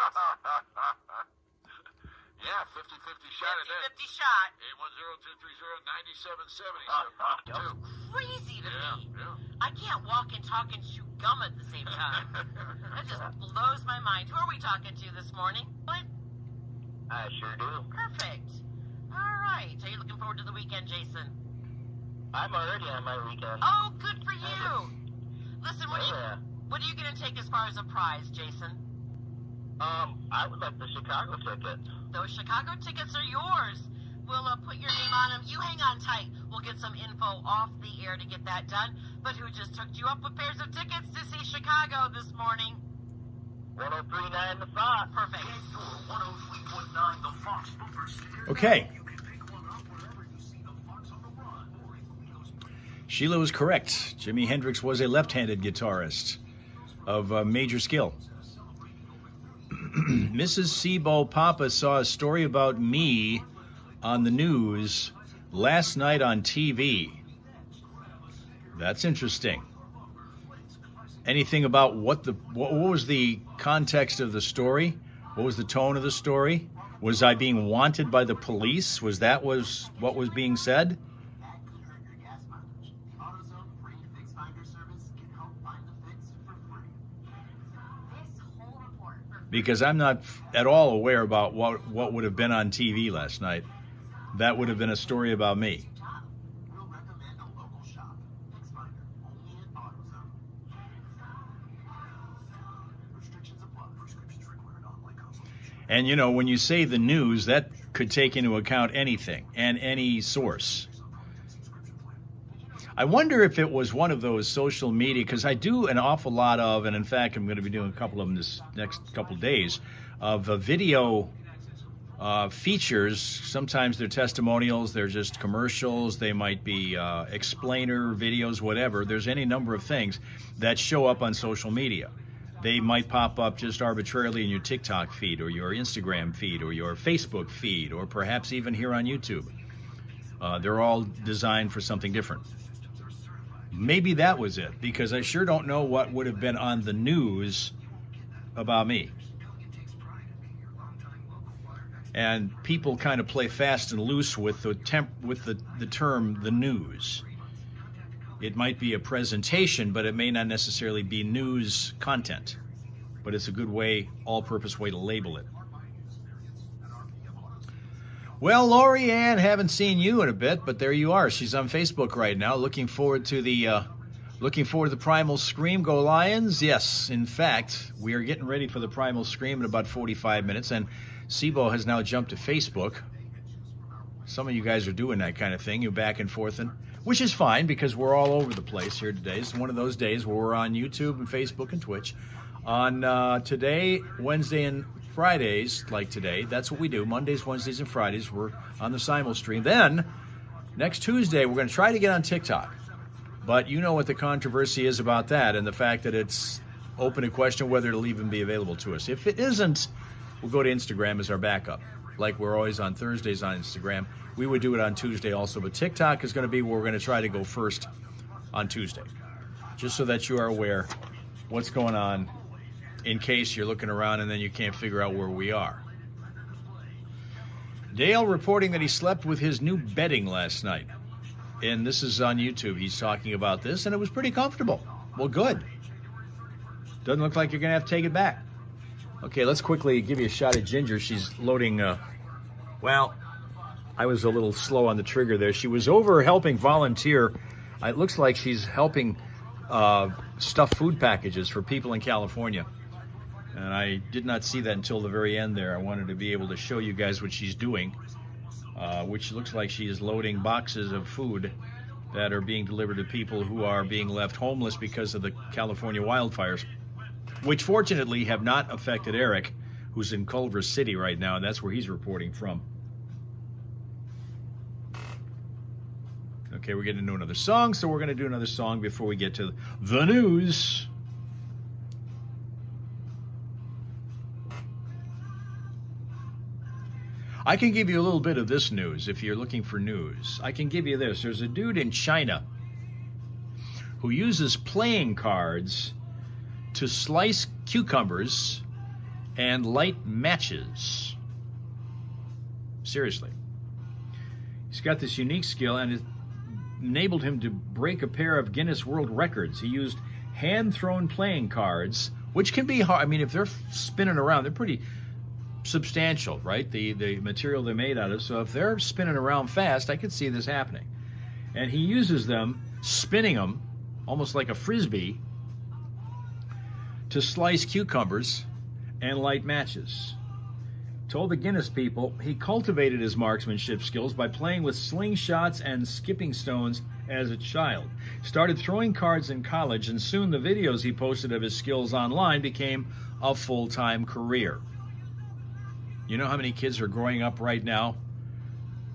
Yeah, 50-50 shot at that. 50-50 shot. 810-230-9777. Crazy to me. Yeah. I can't walk and talk and chew gum at the same time. That just blows my mind. Who are we talking to this morning? What? I sure do. Perfect. All right. Are you looking forward to the weekend, Jason? I'm already on my weekend. Oh, good for you. Listen, what Yeah. are you going to take as far as a prize, Jason? I would like the Chicago ticket. Those Chicago tickets are yours. We'll put your name on them. You hang on tight. We'll get some info off the air to get that done. But who just hooked you up with pairs of tickets to see Chicago this morning? 103.9 The Fox. Perfect. 103.9 The Fox bumper sticker. Okay. You can pick one up wherever you see The Fox on the run. Or in Louis. Sheila was correct. Jimi Hendrix was a left-handed guitarist of major skill. Mrs. Sebo Papa saw a story about me on the news last night on TV. That's interesting. Anything about what was the context of the story? What was the tone of the story? Was I being wanted by the police? Was what was being said? Because I'm not at all aware about what would have been on TV last night. That would have been a story about me. And you know, when you say the news, that could take into account anything and any source. I wonder if it was one of those social media, because I do an awful lot of, and in fact, I'm going to be doing a couple of them this next couple of days, of video features. Sometimes they're testimonials, they're just commercials, they might be explainer videos, whatever. There's any number of things that show up on social media. They might pop up just arbitrarily in your TikTok feed or your Instagram feed or your Facebook feed or perhaps even here on YouTube. They're all designed for something different. Maybe that was it, because I sure don't know what would have been on the news about me. And people kind of play fast and loose with the term the news. It might be a presentation, but it may not necessarily be news content. But it's a good way, all-purpose way to label it. Well, Lori Ann, haven't seen you in a bit, but there you are. She's on Facebook right now. Looking forward to the Primal Scream. Go Lions! Yes, in fact, we are getting ready for the Primal Scream in about 45 minutes, and Sebo has now jumped to Facebook. Some of you guys are doing that kind of thing. You're back and forth, which is fine because we're all over the place here today. It's one of those days where we're on YouTube and Facebook and Twitch. On today, Wednesday, and Fridays, like today, that's what we do. Mondays, Wednesdays, and Fridays, we're on the Simul stream. Then, next Tuesday, we're going to try to get on TikTok. But you know what the controversy is about that and the fact that it's open to question whether it'll even be available to us. If it isn't, we'll go to Instagram as our backup. Like we're always on Thursdays on Instagram. We would do it on Tuesday also, but TikTok is going to be where we're going to try to go first on Tuesday. Just so that you are aware what's going on in case you're looking around and then you can't figure out where we are. Dale reporting that he slept with his new bedding last night. And this is on YouTube. He's talking about this, and it was pretty comfortable. Well, good. Doesn't look like you're going to have to take it back. Okay, let's quickly give you a shot at Ginger. She's loading, well, I was a little slow on the trigger there. She was over helping volunteer. It looks like she's helping stuff food packages for people in California. And I did not see that until the very end there. I wanted to be able to show you guys what she's doing, which looks like she is loading boxes of food that are being delivered to people who are being left homeless because of the California wildfires, which fortunately have not affected Eric, who's in Culver City right now, and that's where he's reporting from. Okay, we're getting into another song, so we're going to do another song before we get to the news. I can give you a little bit of this news if you're looking for news. I can give you this. There's a dude in China who uses playing cards to slice cucumbers and light matches. Seriously. He's got this unique skill, and it enabled him to break a pair of Guinness World Records. He used hand-thrown playing cards, which can be hard. I mean, if they're spinning around, they're pretty substantial, right? The material they're made out of. So if they're spinning around fast, I could see this happening. And he uses them, spinning them, almost like a frisbee, to slice cucumbers and light matches. Told the Guinness people he cultivated his marksmanship skills by playing with slingshots and skipping stones as a child. Started throwing cards in college, and soon the videos he posted of his skills online became a full-time career. You know how many kids are growing up right now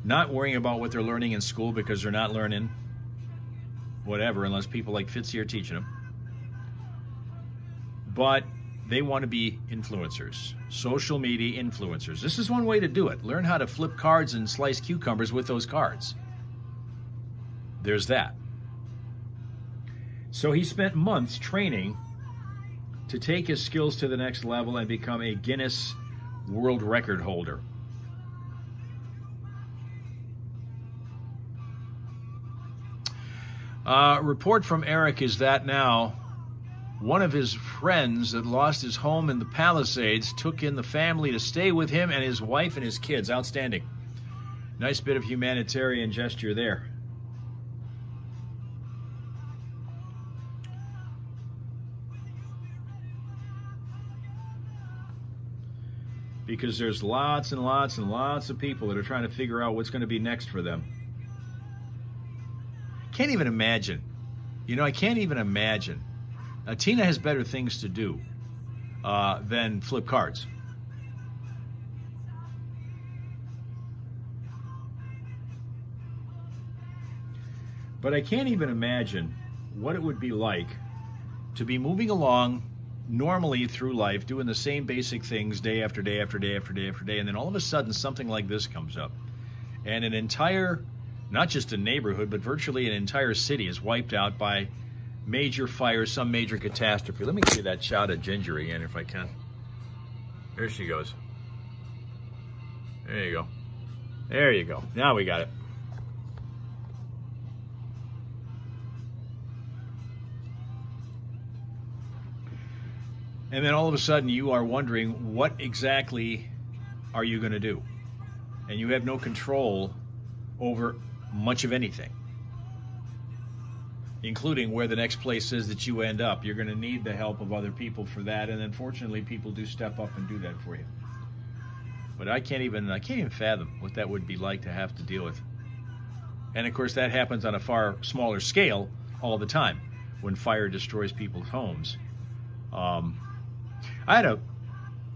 not worrying about what they're learning in school because they're not learning whatever unless people like Fitzy are teaching them. But they want to be influencers, social media influencers. This is one way to do it. Learn how to flip cards and slice cucumbers with those cards. There's that. So he spent months training to take his skills to the next level and become a Guinness World Record holder. Report from Eric is that now one of his friends that lost his home in the Palisades took in the family to stay with him and his wife and his kids. Outstanding. Nice bit of humanitarian gesture there. Because there's lots and lots and lots of people that are trying to figure out what's going to be next for them. Can't even imagine. You know, I can't even imagine. Tina has better things to do than flip cards. But I can't even imagine what it would be like to be moving along normally through life, doing the same basic things day after day after day after day after day, and then all of a sudden something like this comes up. And an entire, not just a neighborhood, but virtually an entire city is wiped out by major fire, some major catastrophe. Let me see that shot of Ginger again if I can. There she goes. There you go. There you go. Now we got it. And then all of a sudden you are wondering, what exactly are you going to do? And you have no control over much of anything, including where the next place is that you end up. You're going to need the help of other people for that, and unfortunately people do step up and do that for you. But I can't even fathom what that would be like to have to deal with. And of course that happens on a far smaller scale all the time when fire destroys people's homes. I had a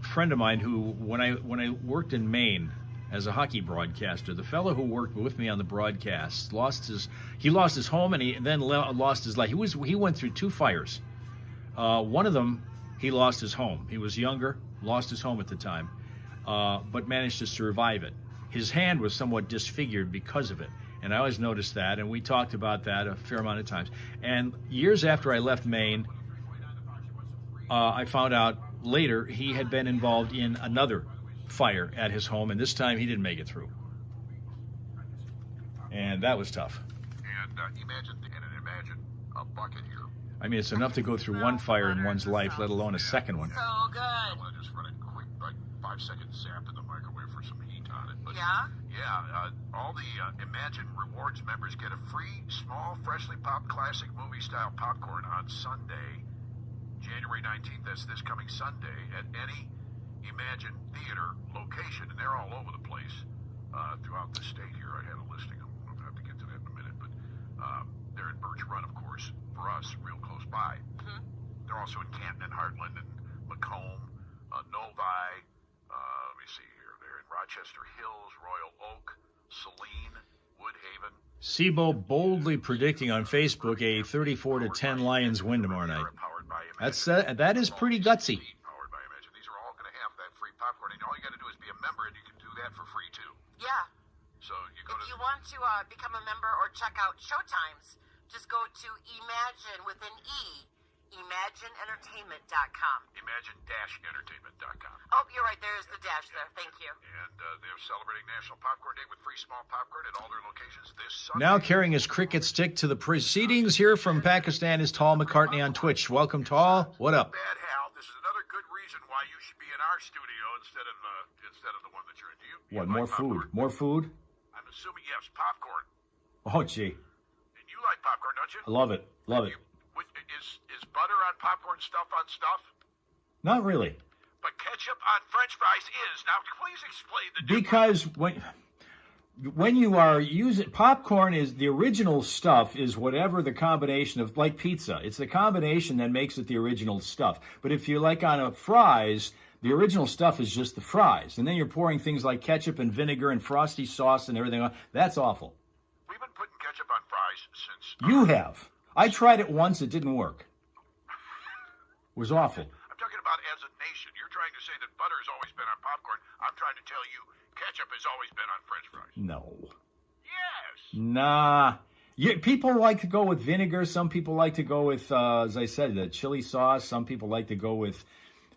friend of mine who, when I worked in Maine as a hockey broadcaster, the fellow who worked with me on the broadcast lost his home, and he then lost his life. He went through two fires. One of them, he lost his home. He was younger, lost his home at the time, but managed to survive it. His hand was somewhat disfigured because of it, and I always noticed that, and we talked about that a fair amount of times. And years after I left Maine, I found out later he had been involved in another fire at his home, and this time he didn't make it through. And that was tough. And imagine a bucket here. I mean, it's enough to go through one fire in one's life, let alone a second one. So good. I want to just run a quick, 5-second zap in the microwave for some heat on it. But Yeah? Yeah, all the Imagine Rewards members get a free, small, freshly popped classic movie-style popcorn on Sunday, January 19th. That's this coming Sunday at any Imagine Theater location, and they're all over the place throughout the state here. I had a listing. I'm going to have to get to that in a minute, but they're in Birch Run, of course, for us, real close by. Mm-hmm. They're also in Canton and Heartland and Macomb, Novi. Let me see here. They're in Rochester Hills, Royal Oak, Saline, Woodhaven. SIBO boldly predicting on Facebook a 34-10 Lions win tomorrow night. That is pretty gutsy. Powered by Imagine. These are all going to have that free popcorn, and all you got to do is be a member, and you can do that for free too. Yeah. So you go If to. you want to become a member or check out showtimes, just go to Imagine with an E, ImagineEntertainment.com. Imagine-entertainment.com. Oh, you're right. There's the dash there. Thank you. And they're celebrating National Popcorn Day with free small popcorn at all their locations this Sunday. Now carrying his cricket stick to the proceedings here from Pakistan is Tal McCartney on Twitch. Welcome, Tal. What up? Bad Hal. This is another good reason why you should be in our studio instead of the one that you're in. Do you What, like more food? popcorn? More food? I'm assuming yes, popcorn. Oh, gee. And you like popcorn, don't you? I love it. Love it. Is butter on popcorn stuff on stuff? Not really. But ketchup on French fries is. Now, please explain the difference. Because when you are using popcorn, is the original stuff is whatever the combination of, like pizza. It's the combination that makes it the original stuff. But if you like on a fries, the original stuff is just the fries, and then you're pouring things like ketchup and vinegar and frosty sauce and everything on. That's awful. We've been putting ketchup on fries since. You have. I tried it once. It didn't work. It was awful. I'm talking about as a nation. You're trying to say that butter has always been on popcorn. I'm trying to tell you ketchup has always been on French fries. No. Yes. Nah. People like to go with vinegar. Some people like to go with, as I said, the chili sauce. Some people like to go with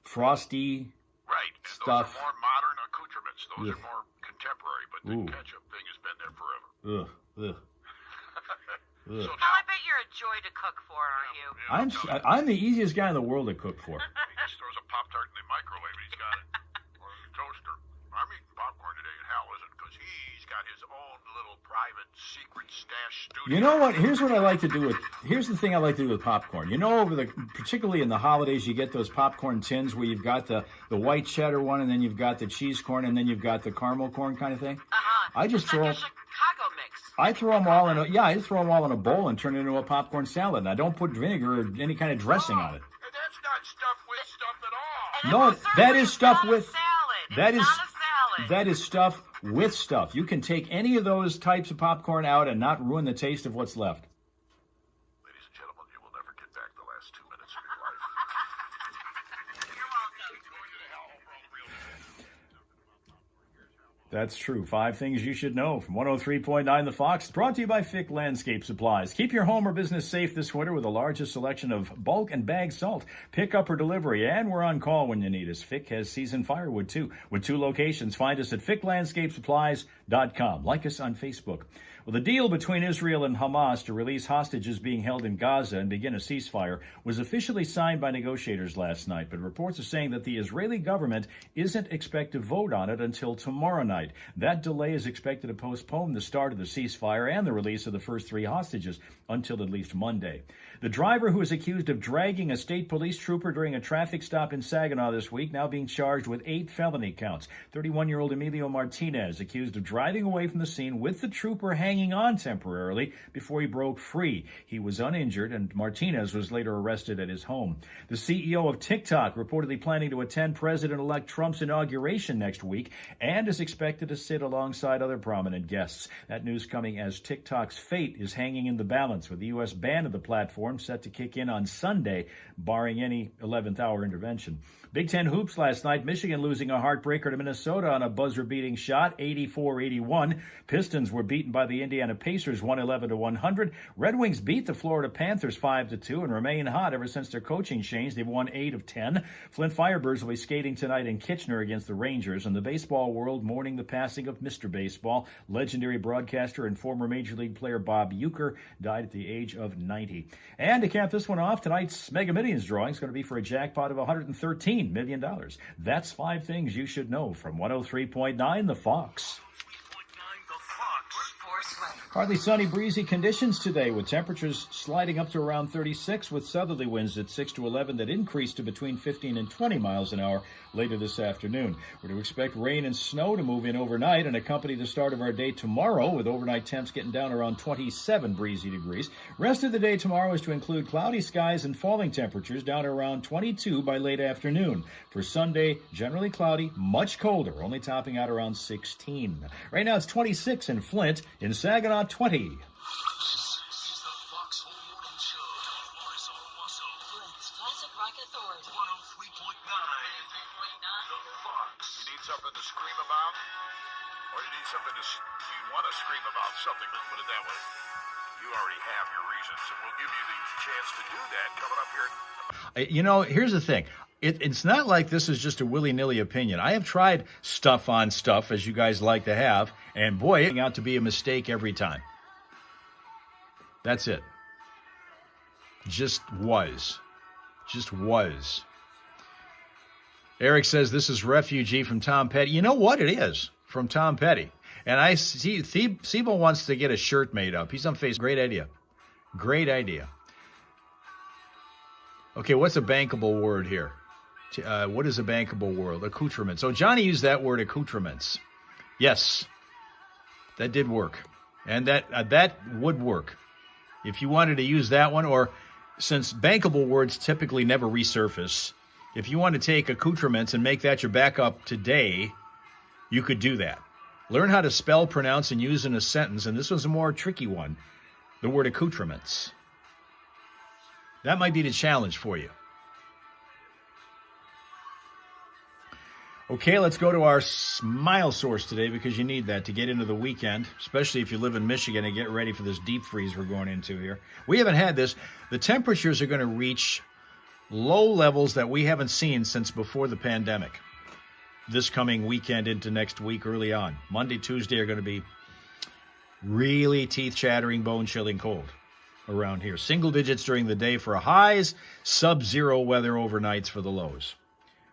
frosty Right. And stuff. those are more modern accoutrements. Those Ugh. are more contemporary. But the Ooh. ketchup thing has been there forever. Ugh. Ugh. Ugh. So Well, I bet you're a joy to cook for, aren't you? I'm the easiest guy in the world to cook for. He just throws a Pop-Tart in the microwave and he's got it. Or the toaster. I'm eating popcorn today and Hal isn't because he's got his own little private secret stash studio. You know what? Here's what I like to do with. Here's the thing I like to do with popcorn. You know, particularly in the holidays, you get those popcorn tins where you've got the white cheddar one, and then you've got the cheese corn, and then you've got the caramel corn kind of thing. I just It's like a Chicago mix. I throw them all in I throw them all in a bowl and turn it into a popcorn salad. And I don't put vinegar or any kind of dressing on it. And that's not stuff with stuff at all. And No, it most that certainly is stuff not with- a salad. that It's is- not a salad. That is stuff with stuff. You can take any of those types of popcorn out and not ruin the taste of what's left. Ladies and gentlemen, you will never get back the last 2 minutes of your life. You're welcome. Going to the hell for all the real. That's true. 5 things you should know from 103.9 The Fox. Brought to you by Fick Landscape Supplies. Keep your home or business safe this winter with the largest selection of bulk and bag salt. Pick up or delivery, and we're on call when you need us. Fick has seasoned firewood, too, with 2 locations. Find us at ficklandscapesupplies.com. Like us on Facebook. Well, the deal between Israel and Hamas to release hostages being held in Gaza and begin a ceasefire was officially signed by negotiators last night, but reports are saying that the Israeli government isn't expected to vote on it until tomorrow night. That delay is expected to postpone the start of the ceasefire and the release of the first 3 hostages until at least Monday. The driver who is accused of dragging a state police trooper during a traffic stop in Saginaw this week now being charged with 8 felony counts. 31-year-old Emilio Martinez accused of driving away from the scene with the trooper hanging on temporarily before he broke free. He was uninjured, and Martinez was later arrested at his home. The CEO of TikTok reportedly planning to attend President-elect Trump's inauguration next week and is expected to sit alongside other prominent guests. That news coming as TikTok's fate is hanging in the balance, with the U.S. ban of the platform set to kick in on Sunday, barring any 11th hour intervention. Big Ten hoops last night. Michigan losing a heartbreaker to Minnesota on a buzzer-beating shot, 84-81. Pistons were beaten by the Indiana Pacers 111-100. Red Wings beat the Florida Panthers 5-2 and remain hot ever since their coaching change. They've won 8 of 10. Flint Firebirds will be skating tonight in Kitchener against the Rangers. And the baseball world mourning the passing of Mr. Baseball. Legendary broadcaster and former Major League player Bob Uecker died at the age of 90. And to cap this one off, tonight's Mega Millions drawing is going to be for a jackpot of $113 million. That's 5 things you should know from 103.9 The Fox. Partly sunny, breezy conditions today, with temperatures sliding up to around 36, with southerly winds at 6 to 11 that increase to between 15 and 20 miles an hour later this afternoon. We're to expect rain and snow to move in overnight and accompany the start of our day tomorrow, with overnight temps getting down around 27 breezy degrees. Rest of the day tomorrow is to include cloudy skies and falling temperatures down to around 22 by late afternoon. For Sunday, generally cloudy, much colder, only topping out around 16. Right now it's 26 in Flint, in Saginaw 20. This is the Fox Home Morning Show. Flint's Classic Rock Authority. 103.9. The Fox. You need something to scream about? Or you need something you want to scream about something, let's put it that way. You already have your reasons, and we'll give you the chance to do that coming up here in You know, here's the thing. It's not like this is just a willy-nilly opinion. I have tried stuff on stuff, as you guys like to have, and boy, it turned out to be a mistake every time. That's it. Just was. Eric says this is Refugee from Tom Petty. You know what? It is from Tom Petty. And I see Sibo wants to get a shirt made up. He's on Facebook. Great idea. Great idea. Okay, what's a bankable word here? What is a bankable word? Accoutrement. So Johnny used that word, accoutrements. Yes, that did work. And that would work. If you wanted to use that one, or since bankable words typically never resurface, if you want to take accoutrements and make that your backup today, you could do that. Learn how to spell, pronounce, and use in a sentence, and this was a more tricky one, the word accoutrements. That might be the challenge for you. Okay, let's go to our smile source today, because you need that to get into the weekend, especially if you live in Michigan and get ready for this deep freeze we're going into here. We haven't had this. The temperatures are going to reach low levels that we haven't seen since before the pandemic. This coming weekend into next week early on. Monday, Tuesday are going to be really teeth-chattering, bone-chilling cold around here. Single digits during the day for highs, sub-zero weather overnights for the lows.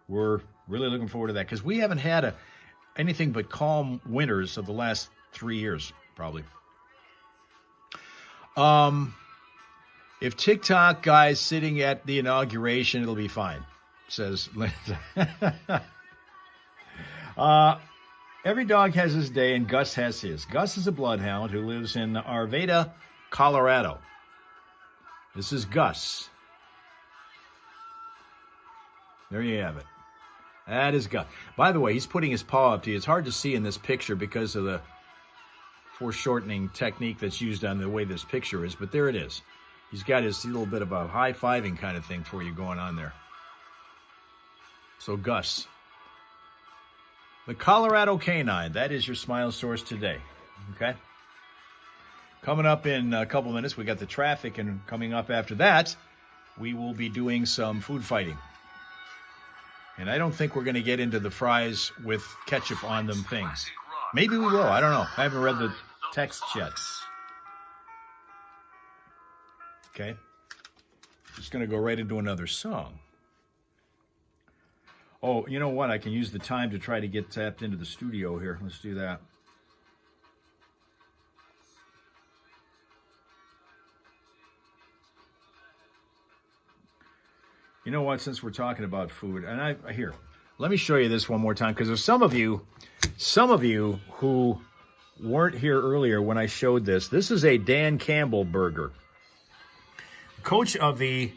We're really looking forward to that, because we haven't had anything but calm winters of the last 3 years, probably. If TikTok guy's sitting at the inauguration, it'll be fine, says Linda. Every dog has his day, and Gus has his. Gus is a bloodhound who lives in Arvada, Colorado. This is Gus. There you have it. That is Gus. By the way, he's putting his paw up to you. It's hard to see in this picture because of the foreshortening technique that's used on the way this picture is, but there it is. He's got his little bit of a high-fiving kind of thing for you going on there. So Gus. The Colorado Canine, that is your smile source today, okay? Coming up in a couple minutes, we got the traffic, and coming up after that, we will be doing some food fighting. And I don't think we're going to get into the fries with ketchup on them things. Maybe we will, I don't know. I haven't read the text yet. Okay? Just going to go right into another song. Oh, you know what? I can use the time to try to get tapped into the studio here. Let's do that. You know what? Since we're talking about food, and here, let me show you this one more time, because there's some of you who weren't here earlier when I showed this. This is a Dan Campbell burger. Coach of the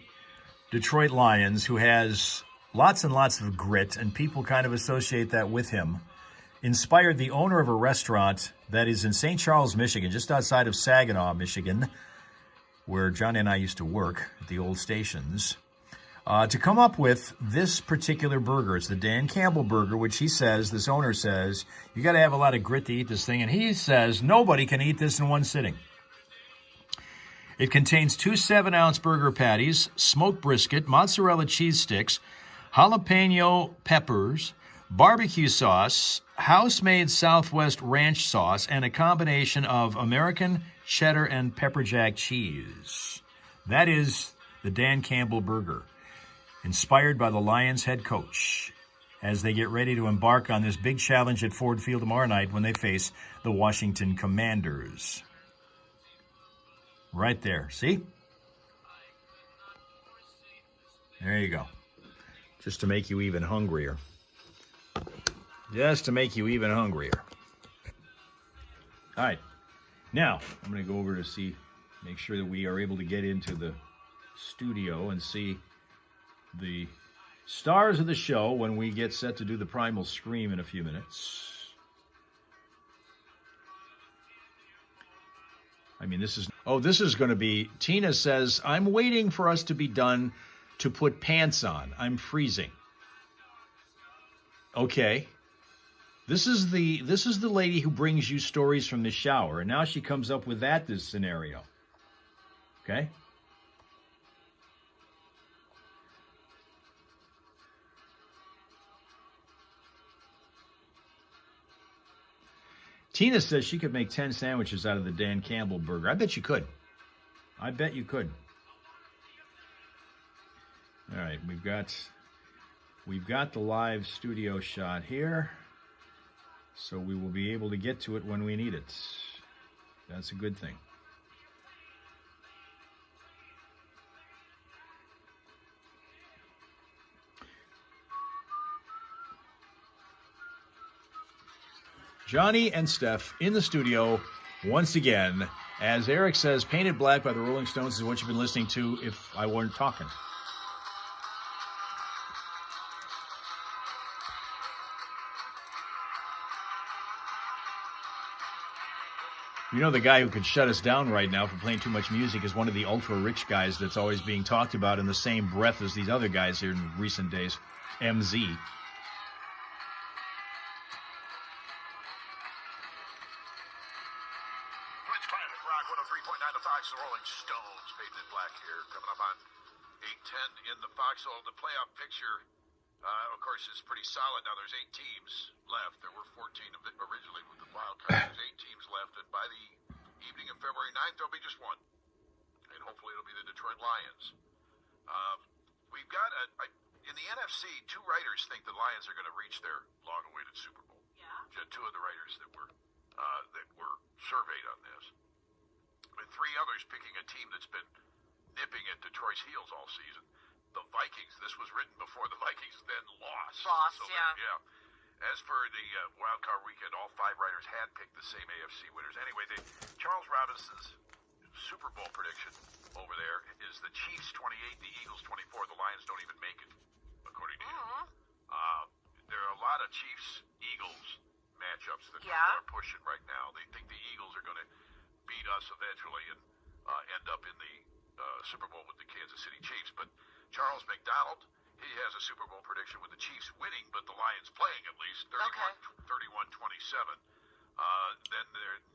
Detroit Lions, who has lots and lots of grit, and people kind of associate that with him, inspired the owner of a restaurant that is in St. Charles, Michigan, just outside of Saginaw, Michigan, where Johnny and I used to work at the old stations, to come up with this particular burger. It's the Dan Campbell burger, which he says, this owner says, you got to have a lot of grit to eat this thing, and he says nobody can eat this in one sitting. It contains 2 7-ounce burger patties, smoked brisket, mozzarella cheese sticks, jalapeno peppers, barbecue sauce, house-made Southwest ranch sauce, and a combination of American cheddar and pepper jack cheese. That is the Dan Campbell burger, inspired by the Lions head coach as they get ready to embark on this big challenge at Ford Field tomorrow night when they face the Washington Commanders. Right there. See? There you go. Just to make you even hungrier. Just to make you even hungrier. All right. Now, I'm going to go over to make sure that we are able to get into the studio and see the stars of the show when we get set to do the Primal Scream in a few minutes. I mean, this is going to be, Tina says, I'm waiting for us to be done to put pants on. I'm freezing. Okay. This is the lady who brings you stories from the shower, and now she comes up with this scenario. Okay? Tina says she could make 10 sandwiches out of the Dan Campbell burger. I bet you could. I bet you could. All right, we've got the live studio shot here, so we will be able to get to it when we need it. That's a good thing. Johnny and Steph in the studio once again. As Eric says, Painted Black by the Rolling Stones is what you've been listening to if I weren't talking. You know, the guy who could shut us down right now for playing too much music is one of the ultra-rich guys that's always being talked about in the same breath as these other guys here in recent days, MZ. The Rolling Stones, Painted Black here, coming up on 8:10 in the Foxhole. The playoff picture, of course, is pretty solid. Now there's 8 teams left. There were 14 of it originally with the wild card. There's 8 teams left, and by the evening of February 9th, there'll be just one. And hopefully it'll be the Detroit Lions. We've got, in the NFC, 2 writers think the Lions are going to reach their long-awaited Super Bowl. Yeah. 2 of the writers that were surveyed on this. And 3 others picking a team that's been nipping at Detroit's heels all season. The Vikings. This was written before the Vikings then lost. Yeah. As for the wild card weekend, all 5 writers had picked the same AFC winners. Anyway, Charles Robinson's Super Bowl prediction over there is the Chiefs 28, the Eagles 24. The Lions don't even make it, according to him. There are a lot of Chiefs-Eagles matchups that people are pushing right now. They think the Eagles are going to beat us eventually and end up in the Super Bowl with the Kansas City Chiefs. But Charles McDonald, he has a Super Bowl prediction with the Chiefs winning, but the Lions playing at least 31-27. Then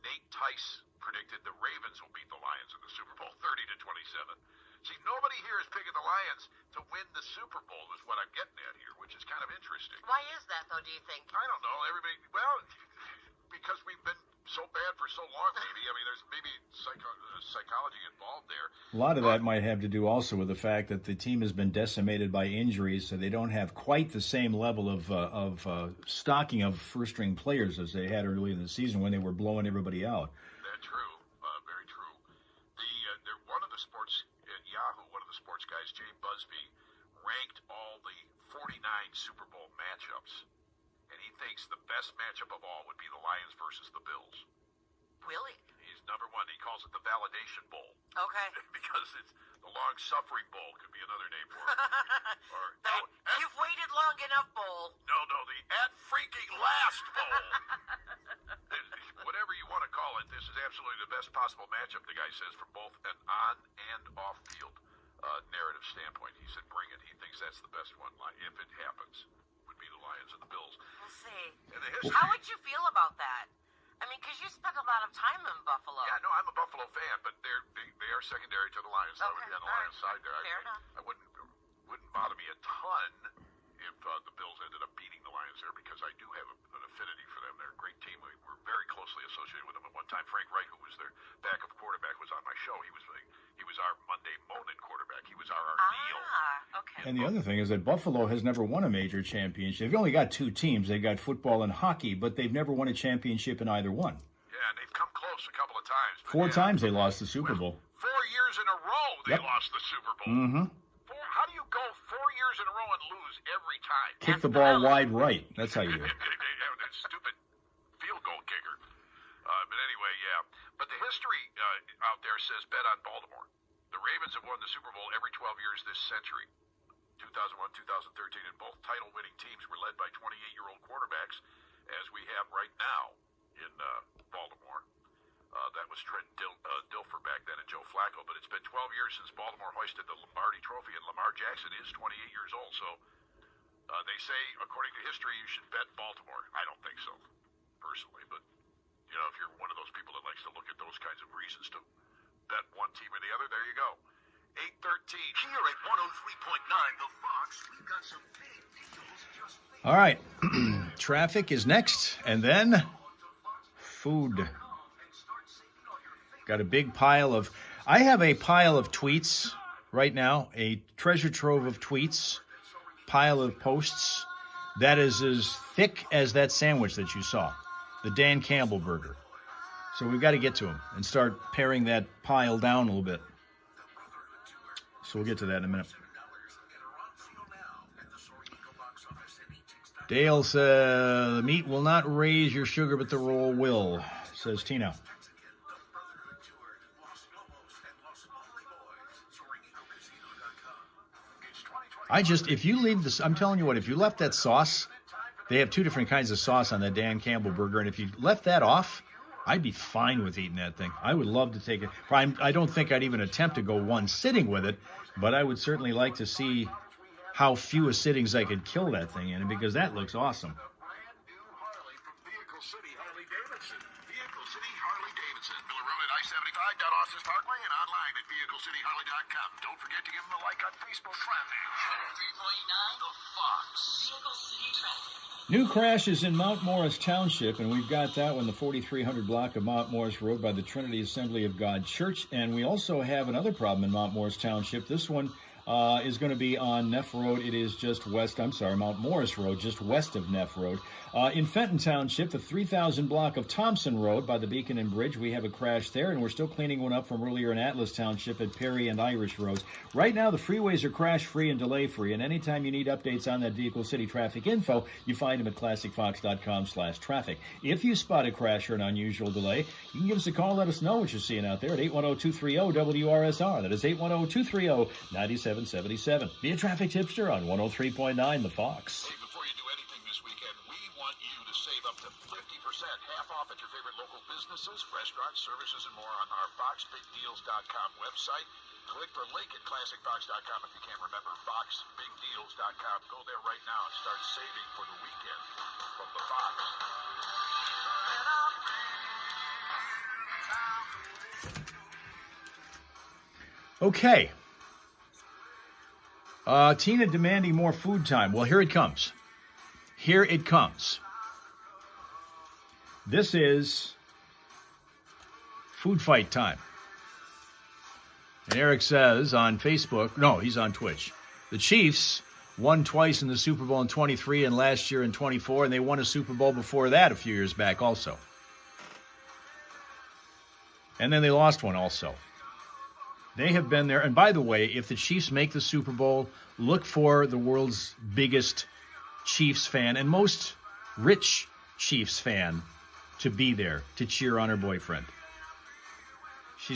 Nate Tice predicted the Ravens will beat the Lions in the Super Bowl 30-27. See, nobody here is picking the Lions to win the Super Bowl is what I'm getting at here, which is kind of interesting. Why is that, though, do you think? I don't know. Everybody, because we've been so bad for so long, maybe. I mean, there's maybe psychology involved there. A lot of that might have to do also with the fact that the team has been decimated by injuries, so they don't have quite the same level of stocking of first-string players as they had early in the season when they were blowing everybody out. That's true. Very true. One of the sports at Yahoo, one of the sports guys, Jay Busby, ranked all the 49 Super Bowl matchups. And he thinks the best matchup of all would be the Lions versus the Bills. Really? He's number 1. He calls it the Validation Bowl. Okay. Because it's the Long-Suffering Bowl could be another name for it. You've waited long enough bowl. No, the at-freaking-last bowl. Whatever you want to call it, this is absolutely the best possible matchup, the guy says, from both an on- and off-field narrative standpoint. He said bring it. He thinks that's the best one, if it happens. Be the Lions and the Bills. We'll see. And the history. How would you feel about that? I mean, because you spent a lot of time in Buffalo. Yeah, no, I'm a Buffalo fan, but they are secondary to the Lions. So I would be on the Lions side there. Fair enough. I wouldn't bother me a ton if the Bills ended up beating the Lions there, because I do have an affinity for them. They're a great team. We were very closely associated with them at one time. Frank Reich, who was their backup quarterback, was on my show. He was our Monday Monin quarterback. He was our Neil. Okay. And the other thing is that Buffalo has never won a major championship. They've only got 2 teams. They've got football and hockey, but they've never won a championship in either one. Yeah, and they've come close a couple of times. 4 times they lost the Super Bowl. 4 years in a row they lost the Super Bowl. Mm-hmm. How do you go 4 years in a row and lose every time? Kick the ball wide right. That's how you do it. That stupid field goal kicker. But anyway, yeah. But the history out there says bet on Baltimore. The Ravens have won the Super Bowl every 12 years this century. 2001, 2013, and both title-winning teams were led by 28-year-old quarterbacks, as we have right now in Baltimore. That was Trent Dilfer back then and Joe Flacco. But it's been 12 years since Baltimore hoisted the Lombardi Trophy, and Lamar Jackson is 28 years old. So they say, according to history, you should bet Baltimore. I don't think so, personally. But, if you're one of those people that likes to look at those kinds of reasons to bet one team or the other, there you go. 8:13. Here at 103.9 The Fox, we've got some big deals just All right. Traffic is next, and then food. Got a big pile of... I have a pile of tweets right now, a treasure trove of tweets, pile of posts that is as thick as that sandwich that you saw, the Dan Campbell burger. So we've got to get to them and start paring that pile down a little bit. So we'll get to that in a minute. Dale says, the meat will not raise your sugar, but the roll will, says Tina. If you leave this, I'm telling you what, if you left that sauce, they have two different kinds of sauce on the Dan Campbell burger, and if you left that off, I'd be fine with eating that thing. I would love to take it. I don't think I'd even attempt to go one sitting with it, but I would certainly like to see how few sittings I could kill that thing in, because that looks awesome. Vehicle City Harley-Davidson. Miller Road at I-75 down Austin Parkway and online at vehiclecityharley.com. Don't forget to give them a like on Facebook. Traffic. 3.9 The Fox. Vehicle City Traffic. New crashes in Mount Morris Township, and we've got that one, the 4300 block of Mount Morris Road by the Trinity Assembly of God Church. And we also have another problem in Mount Morris Township. This one is going to be on Neff Road. It is just west, Mount Morris Road, just west of Neff Road. In Fenton Township, the 3000 block of Thompson Road by the Beacon and Bridge, we have a crash there, and we're still cleaning one up from earlier in Atlas Township at Perry and Irish Roads. Right now, the freeways are crash-free and delay-free, and anytime you need updates on that Vehicle City traffic info, you find them at classicfox.com/traffic. If you spot a crash or an unusual delay, you can give us a call, let us know what you're seeing out there at 810-230-WRSR. That is 810-230-9777. Be a traffic tipster on 103.9 The Fox. Hey, before you do anything this weekend, we want you to save up to 50%, half off at your favorite local businesses, restaurants, services, and more on our FoxBigDeals.com website. Click the link at ClassicFox.com if you can't remember, FoxBigDeals.com. Go there right now and start saving for the weekend from the Fox. Okay. Tina demanding more food time. Well, here it comes. Here it comes. This is food fight time. And Eric says on Facebook, no, he's on Twitch, the Chiefs won twice in the Super Bowl in 23 and last year in 24, and they won a Super Bowl before that a few years back also. And then they lost one also. They have been there. And by the way, if the Chiefs make the Super Bowl, look for the world's biggest Chiefs fan and most rich Chiefs fan to be there to cheer on her boyfriend. I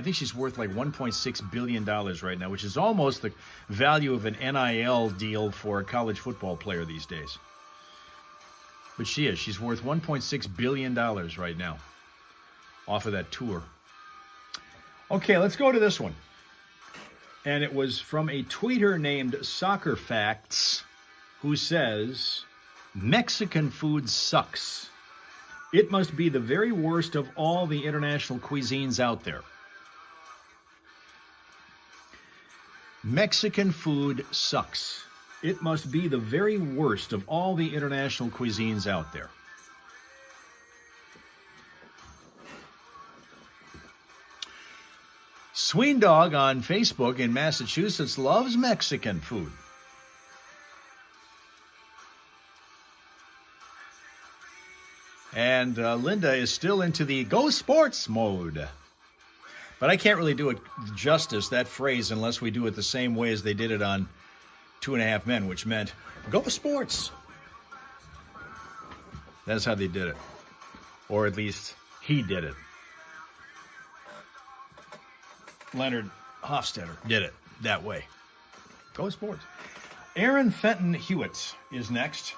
think she's worth like $1.6 billion right now, which is almost the value of an NIL deal for a college football player these days. But she's worth $1.6 billion right now off of that tour. Okay, let's go to this one. And it was from a tweeter named Soccer Facts, who says, Mexican food sucks. It must be the very worst of all the international cuisines out there. Mexican food sucks. It must be the very worst of all the international cuisines out there. Sweendog on Facebook in Massachusetts loves Mexican food. And Linda is still into the go sports mode. But I can't really do it justice, that phrase, unless we do it the same way as they did it on 2.5 Men, which meant go sports. That's how they did it. Or at least he did it. Leonard Hofstadter did it that way. Go sports. Aaron Fenton Hewitt is next.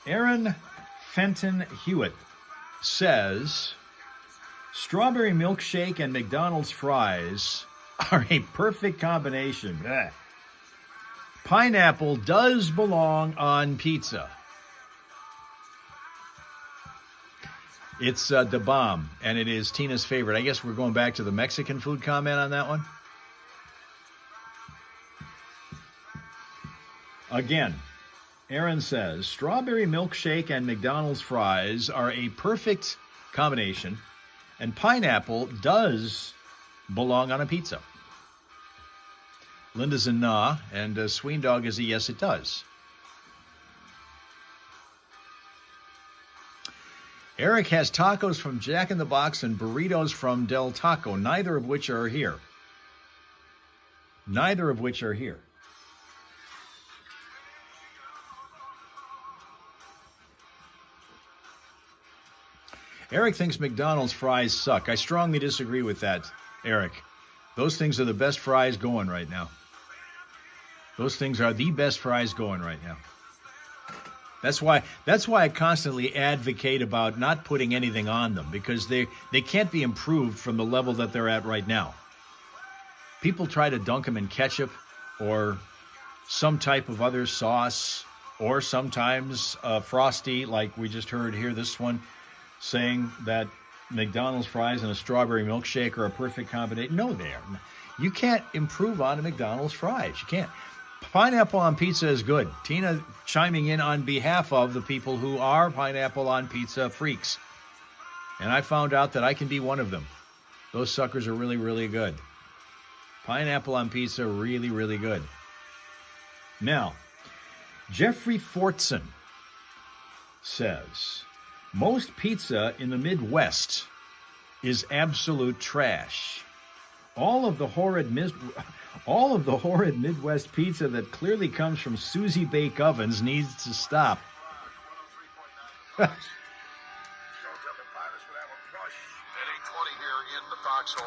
Aaron Fenton Hewitt says, strawberry milkshake and McDonald's fries are a perfect combination. Blech. Pineapple does belong on pizza. It's the bomb, and it is Tina's favorite. I guess we're going back to the Mexican food comment on that one. Again, Aaron says, strawberry milkshake and McDonald's fries are a perfect combination, and pineapple does belong on a pizza. Linda's a nah, and Sween Dog is a yes, it does. Eric has tacos from Jack in the Box and burritos from Del Taco, neither of which are here. Neither of which are here. Eric thinks McDonald's fries suck. I strongly disagree with that, Eric. Those things are the best fries going right now. Those things are the best fries going right now. That's why I constantly advocate about not putting anything on them, because they can't be improved from the level that they're at right now. People try to dunk them in ketchup or some type of other sauce, or sometimes Frosty, like we just heard here, this one, saying that McDonald's fries and a strawberry milkshake are a perfect combination. No, they aren't. You can't improve on a McDonald's fries. You can't. Pineapple on pizza is good. Tina chiming in on behalf of the people who are pineapple on pizza freaks. And I found out that I can be one of them. Those suckers are really, really good. Pineapple on pizza, really, really good. Now, Jeffrey Fortson says, most pizza in the Midwest is absolute trash. All of the horrid Midwest pizza that clearly comes from Susie Bake Ovens needs to stop. At 8:20 here in the foxhole.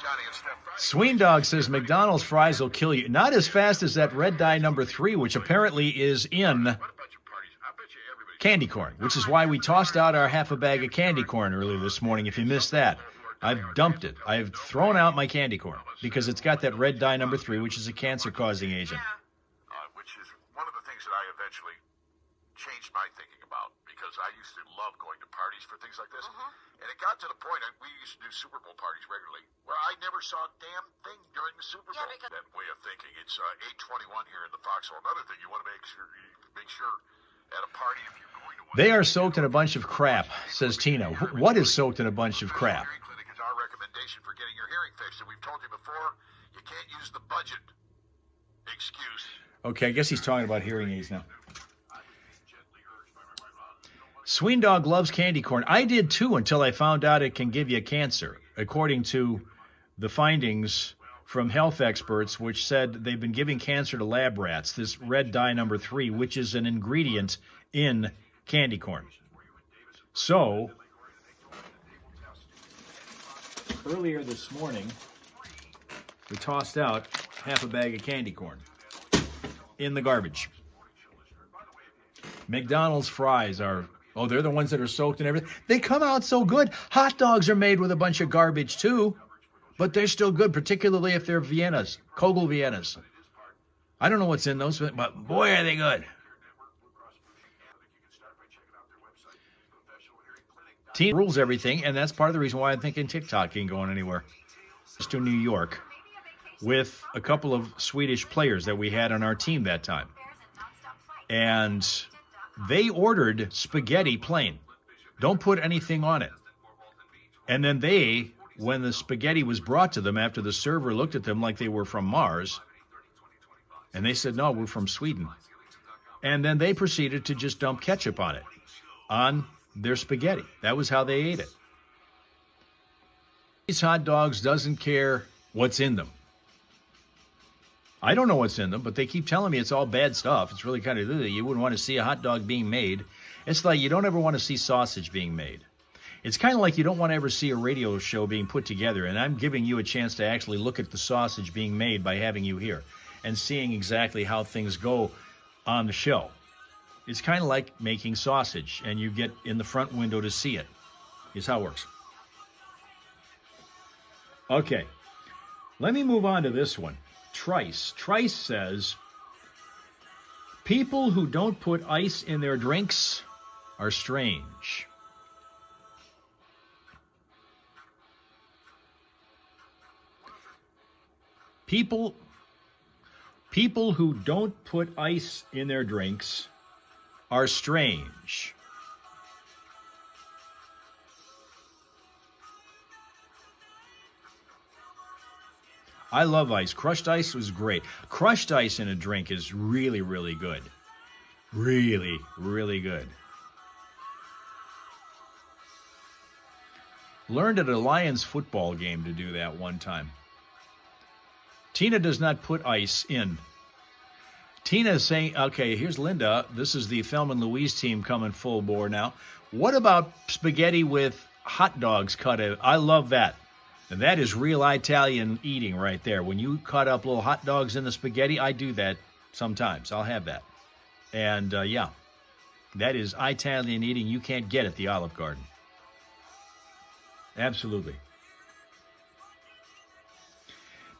Johnny and Steph. Sween Dog says McDonald's fries will kill you. Not as fast as that red dye number 3, which apparently is in What a bunch of parties. I bet you everybody. candy corn, which is why we tossed out our half a bag of candy corn earlier this morning. If you missed that, I've dumped it. I've thrown out my candy corn because it's got that red dye number 3, which is a cancer-causing agent. Which is one of the things that I eventually changed my thinking about, because I used to love going to parties for things like this. And it got to the point, we used to do Super Bowl parties regularly, where I never saw a damn thing during the Super Bowl. That way of thinking. It's 8:21 here in the foxhole. Another thing you want to make sure at a party, if you're going to one, They are soaked in a bunch of crap, says Tina. What is soaked in a bunch of crap? Hearing clinic is our recommendation for getting your hearing fixed. And we've told you before, you can't use the budget excuse. Okay, I guess he's talking about hearing aids now. Sween Dog loves candy corn. I did too, until I found out it can give you cancer, according to the findings from health experts, which said they've been giving cancer to lab rats, this red dye number 3, which is an ingredient in candy corn. So, earlier this morning, we tossed out half a bag of candy corn in the garbage. McDonald's fries are, they're the ones that are soaked and everything. They come out so good. Hot dogs are made with a bunch of garbage too, but they're still good, particularly if they're Viennas, Kogel Viennas. I don't know what's in those, but boy, are they good. Teen rules everything, and that's part of the reason why I'm thinking TikTok ain't going anywhere. Just to New York with a couple of Swedish players that we had on our team that time. And they ordered spaghetti plain. Don't put anything on it. And then when the spaghetti was brought to them after the server looked at them like they were from Mars, and they said, no, we're from Sweden. And then they proceeded to just dump ketchup on it, on their spaghetti. That was how they ate it. These hot dogs doesn't care what's in them. I don't know what's in them, but they keep telling me it's all bad stuff. It's really kind of, you wouldn't want to see a hot dog being made. It's like you don't ever want to see sausage being made. It's kind of like you don't want to ever see a radio show being put together, and I'm giving you a chance to actually look at the sausage being made by having you here and seeing exactly how things go on the show. It's kind of like making sausage, and you get in the front window to see it. Is how it works. Okay, let me move on to this one. Trice. Trice says, people who don't put ice in their drinks are strange. People People who don't put ice in their drinks are strange. I love ice. Crushed ice was great. Crushed ice in a drink is really, really good. Really, really good. Learned at a Lions football game to do that one time. Tina does not put ice in. Tina is saying, okay, here's Linda. This is the Thelma and Louise team coming full bore now. What about spaghetti with hot dogs cut in? I love that. And that is real Italian eating right there. When you cut up little hot dogs in the spaghetti, I do that sometimes. I'll have that. And yeah, that is Italian eating you can't get at the Olive Garden. Absolutely.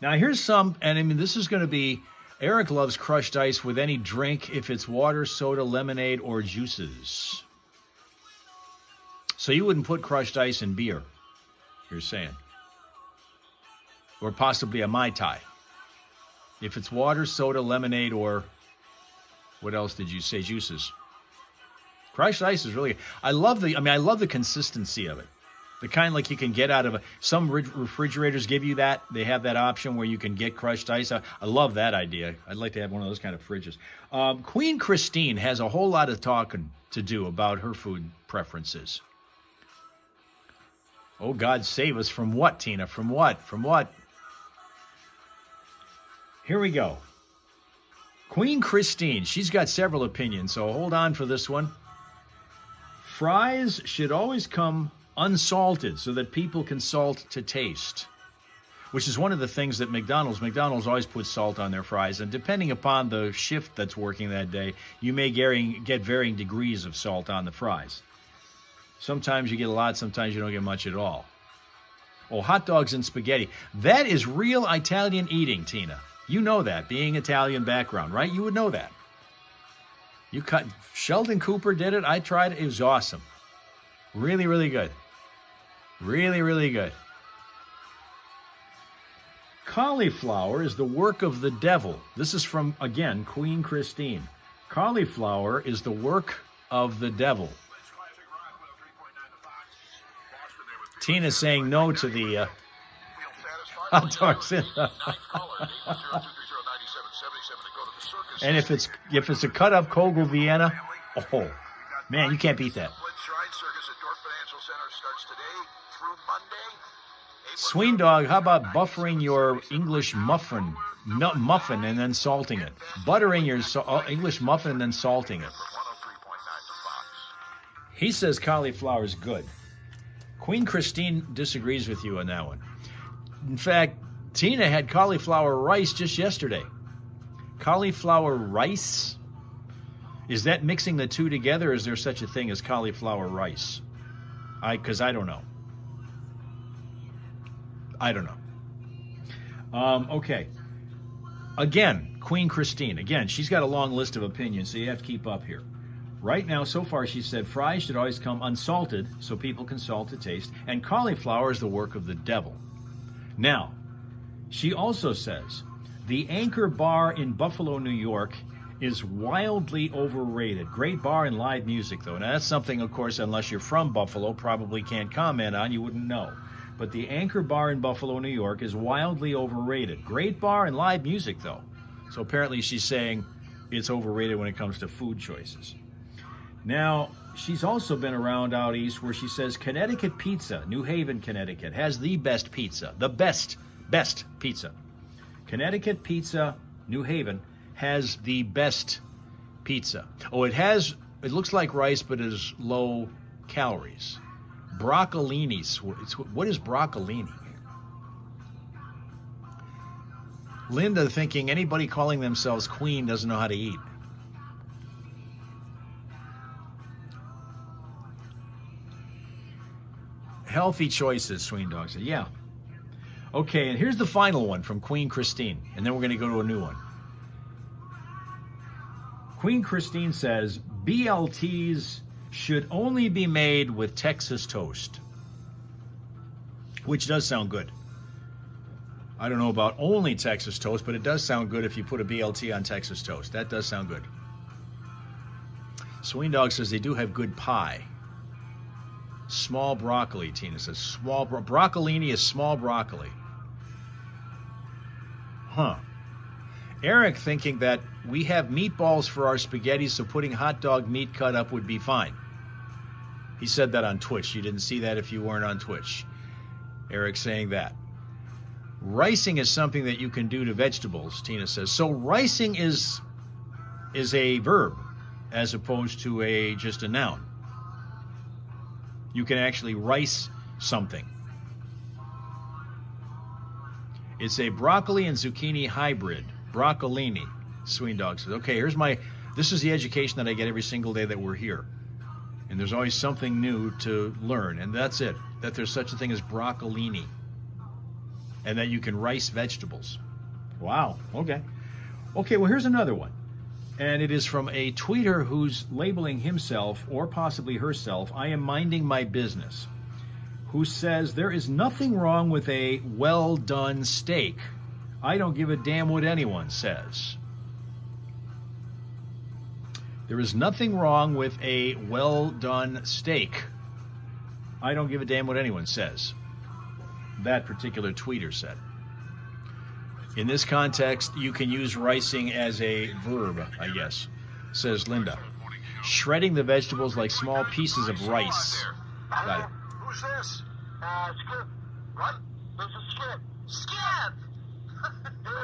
Now here's some, and I mean, this is going to be, Eric loves crushed ice with any drink if it's water, soda, lemonade, or juices. So you wouldn't put crushed ice in beer, you're saying. Or possibly a Mai Tai. If it's water, soda, lemonade, or what else did you say? Juices. Crushed ice is really, I love the consistency of it. The kind like you can get out of some refrigerators give you that. They have that option where you can get crushed ice. I love that idea. I'd like to have one of those kind of fridges. Queen Christine has a whole lot of talking to do about her food preferences. Oh, God save us from what, Tina? From what? From what? Here we go. Queen Christine, she's got several opinions, so hold on for this one. Fries should always come unsalted so that people can salt to taste, which is one of the things that McDonald's always puts salt on their fries, and depending upon the shift that's working that day, you may get varying degrees of salt on the fries. Sometimes you get a lot, sometimes you don't get much at all. Oh, hot dogs and spaghetti. That is real Italian eating, Tina. You know that, being Italian background, right? You would know that. Sheldon Cooper did it. I tried it. It was awesome. Really, really good. Really, really good. Cauliflower is the work of the devil. This is from, again, Queen Christine. Cauliflower is the work of the devil. Tina's saying no to the hot dogs. And if it's a cut up Kogel Vienna, oh man, you can't beat that. Sween Dog, how about buffering your English muffin and then salting it? Buttering your English muffin and then salting it. He says cauliflower is good. Queen Christine disagrees with you on that one. In fact, Tina had cauliflower rice just yesterday. Cauliflower rice? Is that mixing the two together, or is there such a thing as cauliflower rice? Because I don't know. I don't know. Okay. Again, Queen Christine. Again, she's got a long list of opinions, so you have to keep up here. Right now, so far, she said fries should always come unsalted so people can salt to taste, and cauliflower is the work of the devil. Now, she also says the Anchor Bar in Buffalo, New York is wildly overrated. Great bar and live music, though. Now, that's something, of course, unless you're from Buffalo, probably can't comment on. You wouldn't know. But the Anchor Bar in Buffalo, New York is wildly overrated. Great bar and live music, though. So apparently she's saying it's overrated when it comes to food choices. Now, she's also been around out east where she says Connecticut Pizza, New Haven, Connecticut, has the best pizza. The best pizza. Connecticut Pizza, New Haven, has the best pizza. Oh, it looks like rice, but it is low calories. Broccolini. What is broccolini? Linda thinking anybody calling themselves queen doesn't know how to eat. Healthy choices, Sween Dog said. Yeah. Okay, and here's the final one from Queen Christine, and then we're going to go to a new one. Queen Christine says BLTs should only be made with Texas toast, which does sound good. I don't know about only Texas toast, but it does sound good if you put a BLT on Texas toast. That does sound good. Swing Dog says they do have good pie. Small broccoli, Tina says. Broccolini is small broccoli. Huh. Eric thinking that we have meatballs for our spaghetti, so putting hot dog meat cut up would be fine. He said that on Twitch. You didn't see that if you weren't on Twitch. Eric saying that. Ricing is something that you can do to vegetables, Tina says. So ricing is a verb as opposed to just a noun. You can actually rice something. It's a broccoli and zucchini hybrid. Broccolini, Sween Dog says. Okay, this is the education that I get every single day that we're here. And there's always something new to learn, and that's it. That there's such a thing as broccolini. And that you can rice vegetables. Wow, okay. Okay, well, here's another one. And it is from a tweeter who's labeling himself, or possibly herself, I am minding my business, who says, there is nothing wrong with a well-done steak. I don't give a damn what anyone says. There is nothing wrong with a well-done steak. I don't give a damn what anyone says. That particular tweeter said. In this context, you can use ricing as a verb, I guess, says Linda. Shredding the vegetables like small pieces of rice. Got it. Who's this? Skip. What? This is Skip. Skip!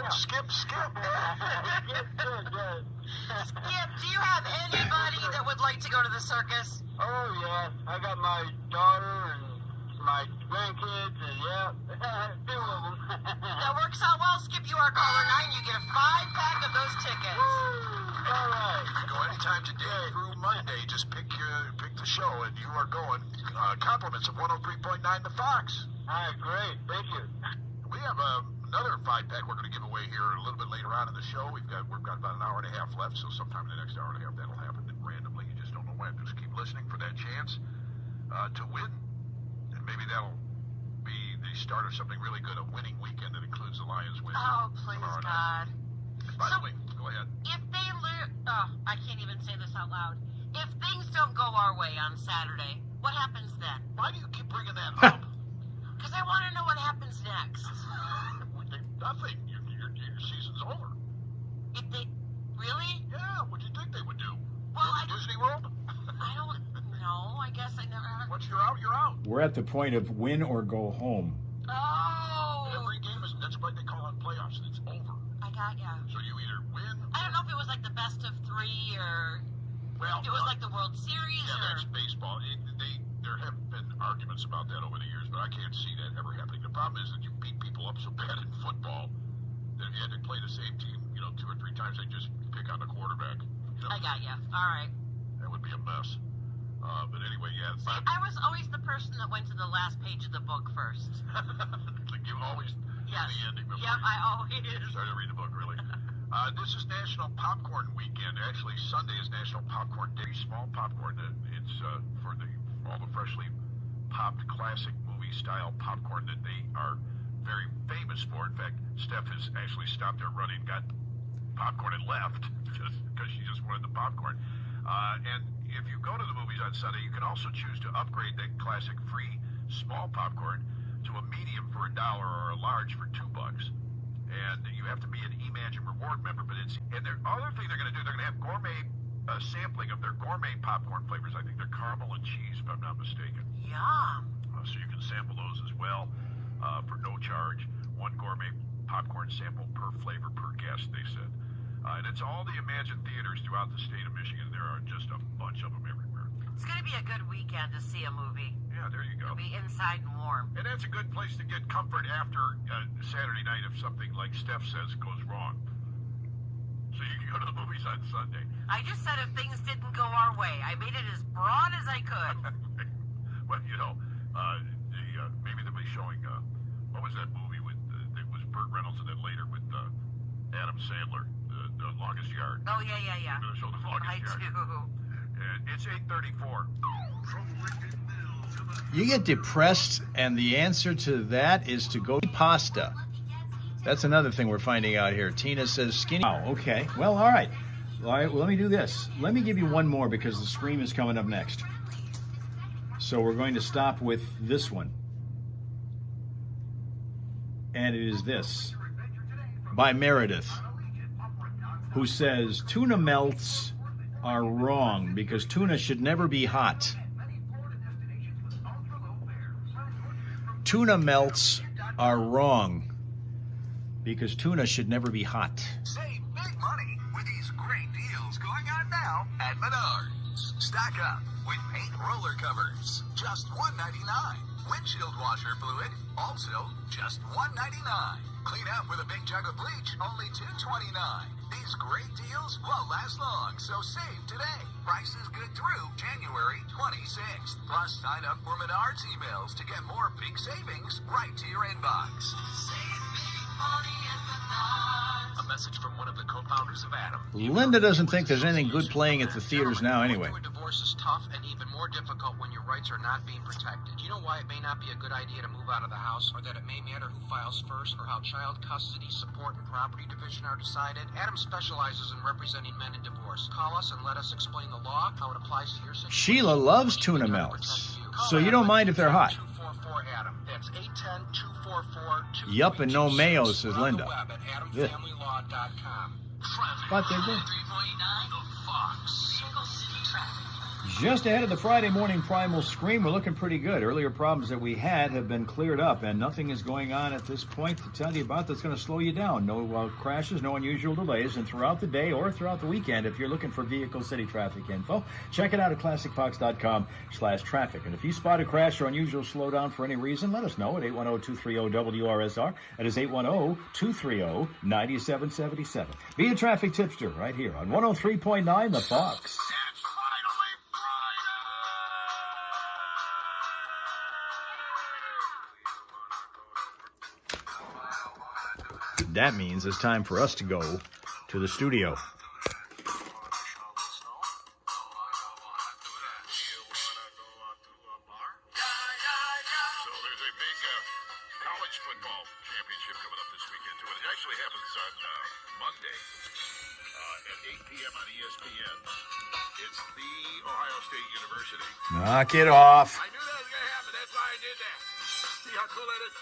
Skip. Skip, do you have anybody that would like to go to the circus? Oh, yeah. I got my daughter and my grandkids, and yeah, two of them. That works out well. Skip, you are caller 9. You get a 5-pack of those tickets. All right. You can go anytime today through Monday. Just pick the show, and you are going. Compliments of 103.9 The Fox. All right, great. Thank you. We have another 5-pack we're going to give away here a little bit later on in the show. We've got about an hour and a half left, so sometime in the next hour and a half that'll happen randomly. You just don't know when. Just keep listening for that chance to win, and maybe that'll be the start of something really good, a winning weekend that includes the Lions win. Oh, please, tomorrow God. night. By the way, go ahead. If they lose... Oh, I can't even say this out loud. If things don't go our way on Saturday, what happens then? Why do you keep bringing that up? Because I want to know what happens next. Nothing. Your season's over. If they... Really? Yeah, what do you think they would do? Well, Go to Disney World? I don't know. I guess I never... Once you're out, you're out. We're at the point of win or go home. Oh! Every game is, that's what they call it playoffs. It's over. I got ya. So you either win. I don't know if it was like the best of 3 or... Well, if it was like the World Series yeah, or... that's baseball. There have been arguments about that over the years, but I can't see that ever happening. The problem is that you beat people up so bad in football that if you had to play the same team, 2 or 3 times, they just pick on the quarterback. I got ya. All right. That would be a mess. But anyway, yeah. See, I was always the person that went to the last page of the book first. Like you always Yes. do the ending before Yep, you I always... started to read the book, really. This is National Popcorn Weekend. Actually, Sunday is National Popcorn Day. Small popcorn. It's for all the freshly popped classic movie-style popcorn that they are very famous for. In fact, Steph has actually stopped there running, got popcorn and left just because she just wanted the popcorn. And if you go to the movies on Sunday, you can also choose to upgrade that classic free small popcorn to a medium for $1 or a large for $2. And you have to be an Imagine Reward member. And the other thing they're going to do, they're going to have gourmet sampling of their gourmet popcorn flavors. I think they're caramel and cheese, if I'm not mistaken. Yum. So you can sample those as well for no charge. 1 gourmet popcorn sample per flavor per guest, they said. And it's all the Imagine theaters throughout the state of Michigan. There are just a bunch of them everywhere. It's going to be a good weekend to see a movie. Yeah, there you go. It'll be inside and warm. And that's a good place to get comfort after Saturday night if something, like Steph says, goes wrong. So you can go to the movies on Sunday. I just said if things didn't go our way. I made it as broad as I could. Well, maybe they'll be showing, what was that movie with, it was Burt Reynolds and then later with Adam Sandler, the Longest Yard. Oh, yeah. They're going to show the Longest I Yard. do. And it's 8:34. You get depressed, and the answer to that is to go eat pasta. That's another thing we're finding out here. Tina says skinny. Wow, okay. Well, all right. All right, well, let me do this. Let me give you one more because the scream is coming up next. So we're going to stop with this one. And it is this. By Meredith, who says, tuna melts are wrong because tuna should never be hot. Tuna melts are wrong because tuna should never be hot. Save big money with these great deals going on now at Menards. Stock up with paint roller covers, just $1.99. Windshield washer fluid, also just $1.99. Clean up with a big jug of bleach, only $2.29. These great deals won't last long, so save today. Prices good through January 26th. Plus, sign up for Menards emails to get more big savings right to your inbox. Save big money at Menards. A message from one of the co-founders of Adam. Linda doesn't think there's anything good playing at the theaters now anyway. Going through a divorce is tough and even more difficult when your rights are not being protected. Do you know why it may not be a good idea to move out of the house, or that it may matter who files first, or how child custody, support, and property division are decided? Adam specializes in representing men in divorce. Call us and let us explain the law, how it applies to your situation. Sheila loves tuna melts, so you don't mind if they're hot. 244 Adam. That's 810-244-242. Yup, and no mayo, says Linda. At AdamFamilyLaw.com. But they do. 3.9 The Fox. Vehicle City Traffic. Just ahead of the Friday morning primal scream, we're looking pretty good. Earlier problems that we had have been cleared up, and nothing is going on at this point to tell you about that's going to slow you down. No crashes, no unusual delays, and throughout the day or throughout the weekend, if you're looking for Vehicle City traffic info, check it out at classicfox.com/traffic. And if you spot a crash or unusual slowdown for any reason, let us know at 810-230-WRSR. That is 810-230-9777. Be a traffic tipster right here on 103.9 The Fox. That means it's time for us to go to the studio. So there's a big college football championship coming up this weekend, too. It actually happens on Monday at 8 p.m. on ESPN. It's the Ohio State University. Knock it off. I knew that was going to happen. That's why I did that. See how cool that is?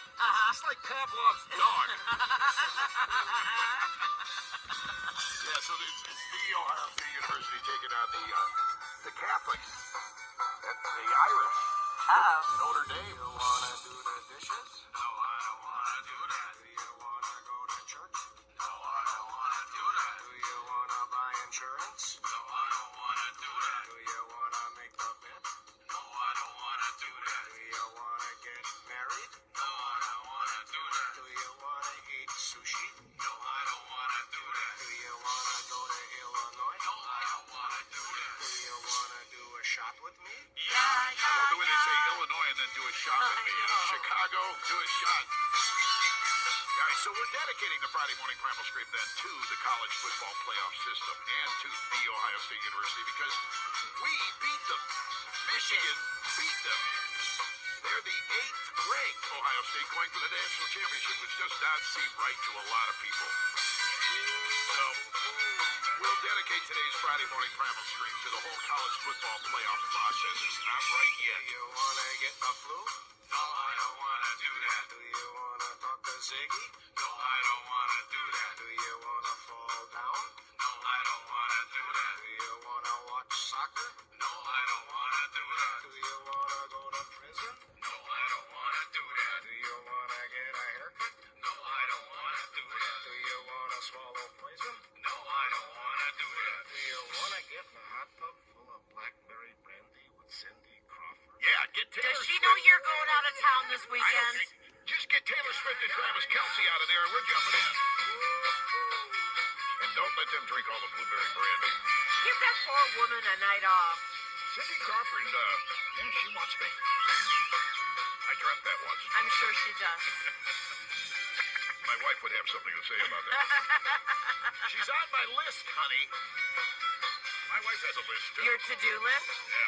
It's like Pavlov's dog. Yeah, so it's the Ohio State University taking on the Catholics and the Irish. Notre Dame. You want to do the dishes? No, I don't want to do that. Do you want to go to church? No, I don't want to do that. Do you want to buy insurance? No, I don't want to do that. Do you want to make the bed? No, I don't want to do that. Do you want to get married? No, I don't want to do that. Do you want to eat sushi? No, I don't want to do that. Do you want to go to Illinois? No, I don't want to do that. Do you want to do a shot with me? Yeah. I love the way they say Illinois and then do a shot with me. Chicago, do a shot. All right, so we're dedicating the Friday morning primal scream then to the college football playoff system and to the Ohio State University because we beat them. Michigan beat them. They're the 8th ranked Ohio State going for the national championship, which does not seem right to a lot of people. So we'll dedicate today's Friday morning primal scream to the whole college football playoff process. It's not right yet. Do you want to get the flu? No, I don't want to do that. Do you want to talk to Ziggy? No, I don't want to do that. Do you want to fall down? No, I don't want to do that. Do you want to watch soccer? No, I don't want to do that. Do you want to go to prison? No, I don't want to do that. Do you want to get a haircut? No, I don't want to do that. Do you want to swallow poison? No, I don't want to do that. Do you want to get in a hot tub full of blackberry brandy with Cindy Crawford? Yeah, get Taylor Does she know you're going out of town this weekend? Just get Taylor Swift and Travis Kelce out of there, and we're jumping in. And don't let them drink all the blueberry brandy. Give that poor woman a night off. Cindy Crawford, yeah, she wants me. I dreamt that once. I'm sure she does. My wife would have something to say about that. She's on my list, honey. My wife has a list, too. Your to-do list? Yeah,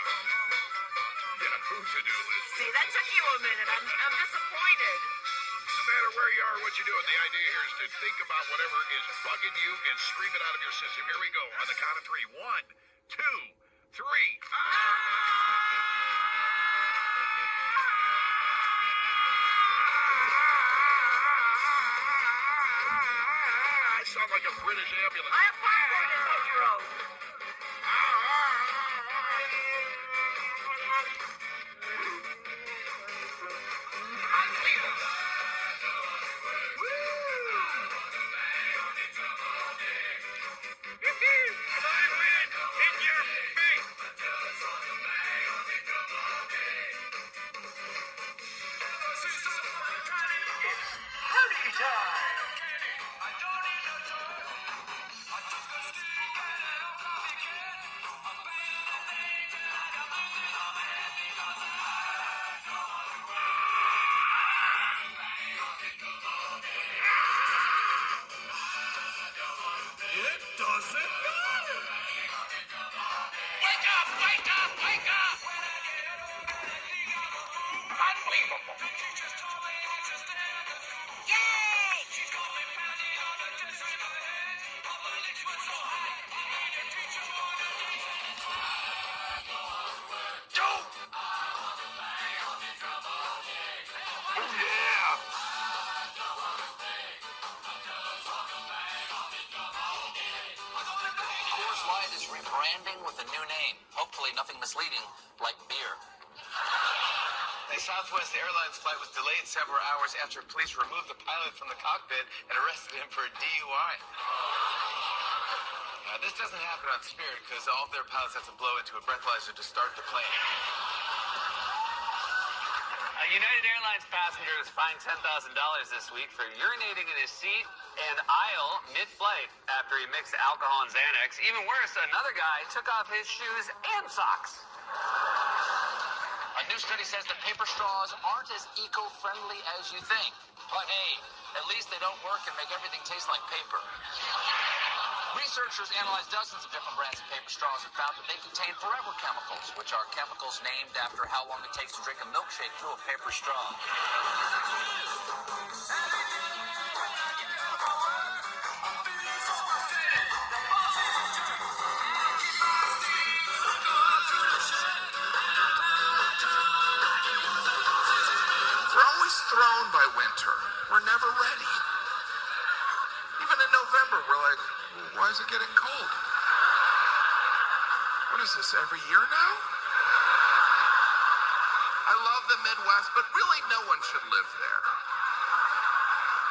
food to-do list. See, that took you a minute. I'm disappointed. No matter where you are or what you're doing, the idea here is to think about whatever is bugging you and scream it out of your system. Here we go. On the count of three. 1, 2, 3. I sound like a British ambulance. I have popcorn in my throat. Coors Light is rebranding with a new name. Hopefully nothing misleading, like beer. A Southwest Airlines flight was delayed several hours after police removed the pilot from the cockpit and arrested him for a DUI. This doesn't happen on Spirit because all of their pilots have to blow into a breathalyzer to start the plane. A United Airlines passenger is fined $10,000 this week for urinating in his seat and aisle mid-flight after he mixed alcohol and Xanax. Even worse, another guy took off his shoes and socks. A new study says that paper straws aren't as eco-friendly as you think. But hey, at least they don't work and make everything taste like paper. Researchers analyzed dozens of different brands of paper straws and found that they contain forever chemicals, which are chemicals named after how long it takes to drink a milkshake through a paper straw. We're always thrown by winter. We're never ready. Even in November, we're like, why is it getting cold? What is this, every year now? I love the Midwest, but really no one should live there.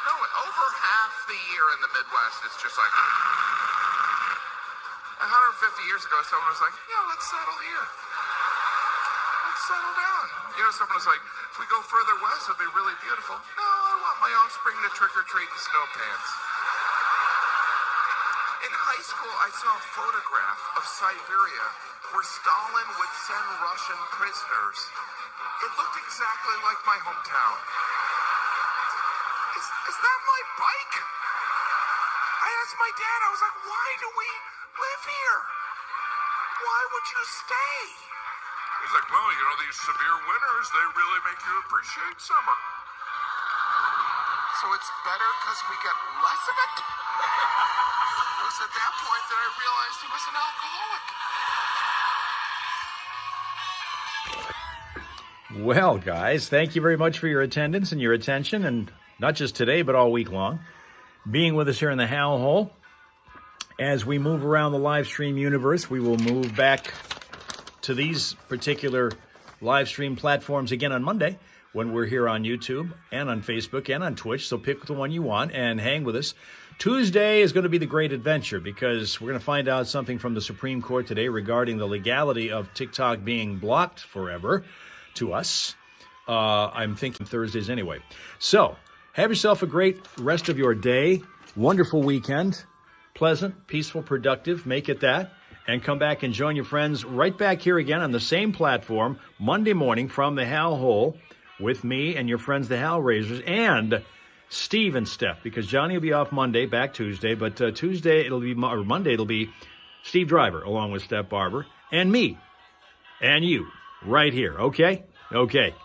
No, over half the year in the Midwest, it's just like 150 years ago, someone was like, yeah, let's settle here. Let's settle down. You know, someone was like, if we go further west, it'll be really beautiful. No, I want my offspring to trick-or-treat in snow pants. In high school, I saw a photograph of Siberia where Stalin would send Russian prisoners. It looked exactly like my hometown. Is that my bike? I asked my dad, I was like, why do we live here? Why would you stay? He's like, well, you know, these severe winters, they really make you appreciate summer. So it's better because we get less of it? It was at that point that I realized he was an alcoholic. Well, guys, thank you very much for your attendance and your attention, and not just today, but all week long, being with us here in the Hal Hole. As we move around the live stream universe, we will move back to these particular live stream platforms again on Monday when we're here on YouTube and on Facebook and on Twitch. So pick the one you want and hang with us. Tuesday is going to be the great adventure because we're going to find out something from the Supreme Court today regarding the legality of TikTok being blocked forever to us. I'm thinking Thursdays anyway. So have yourself a great rest of your day. Wonderful weekend. Pleasant, peaceful, productive. Make it that. And come back and join your friends right back here again on the same platform Monday morning from the Hal Hole with me and your friends, the Hal Raisers, and Steve and Steph, because Johnny will be off Monday, back Tuesday, but Monday it'll be Steve Driver along with Steph Barber and me and you right here. Okay? Okay.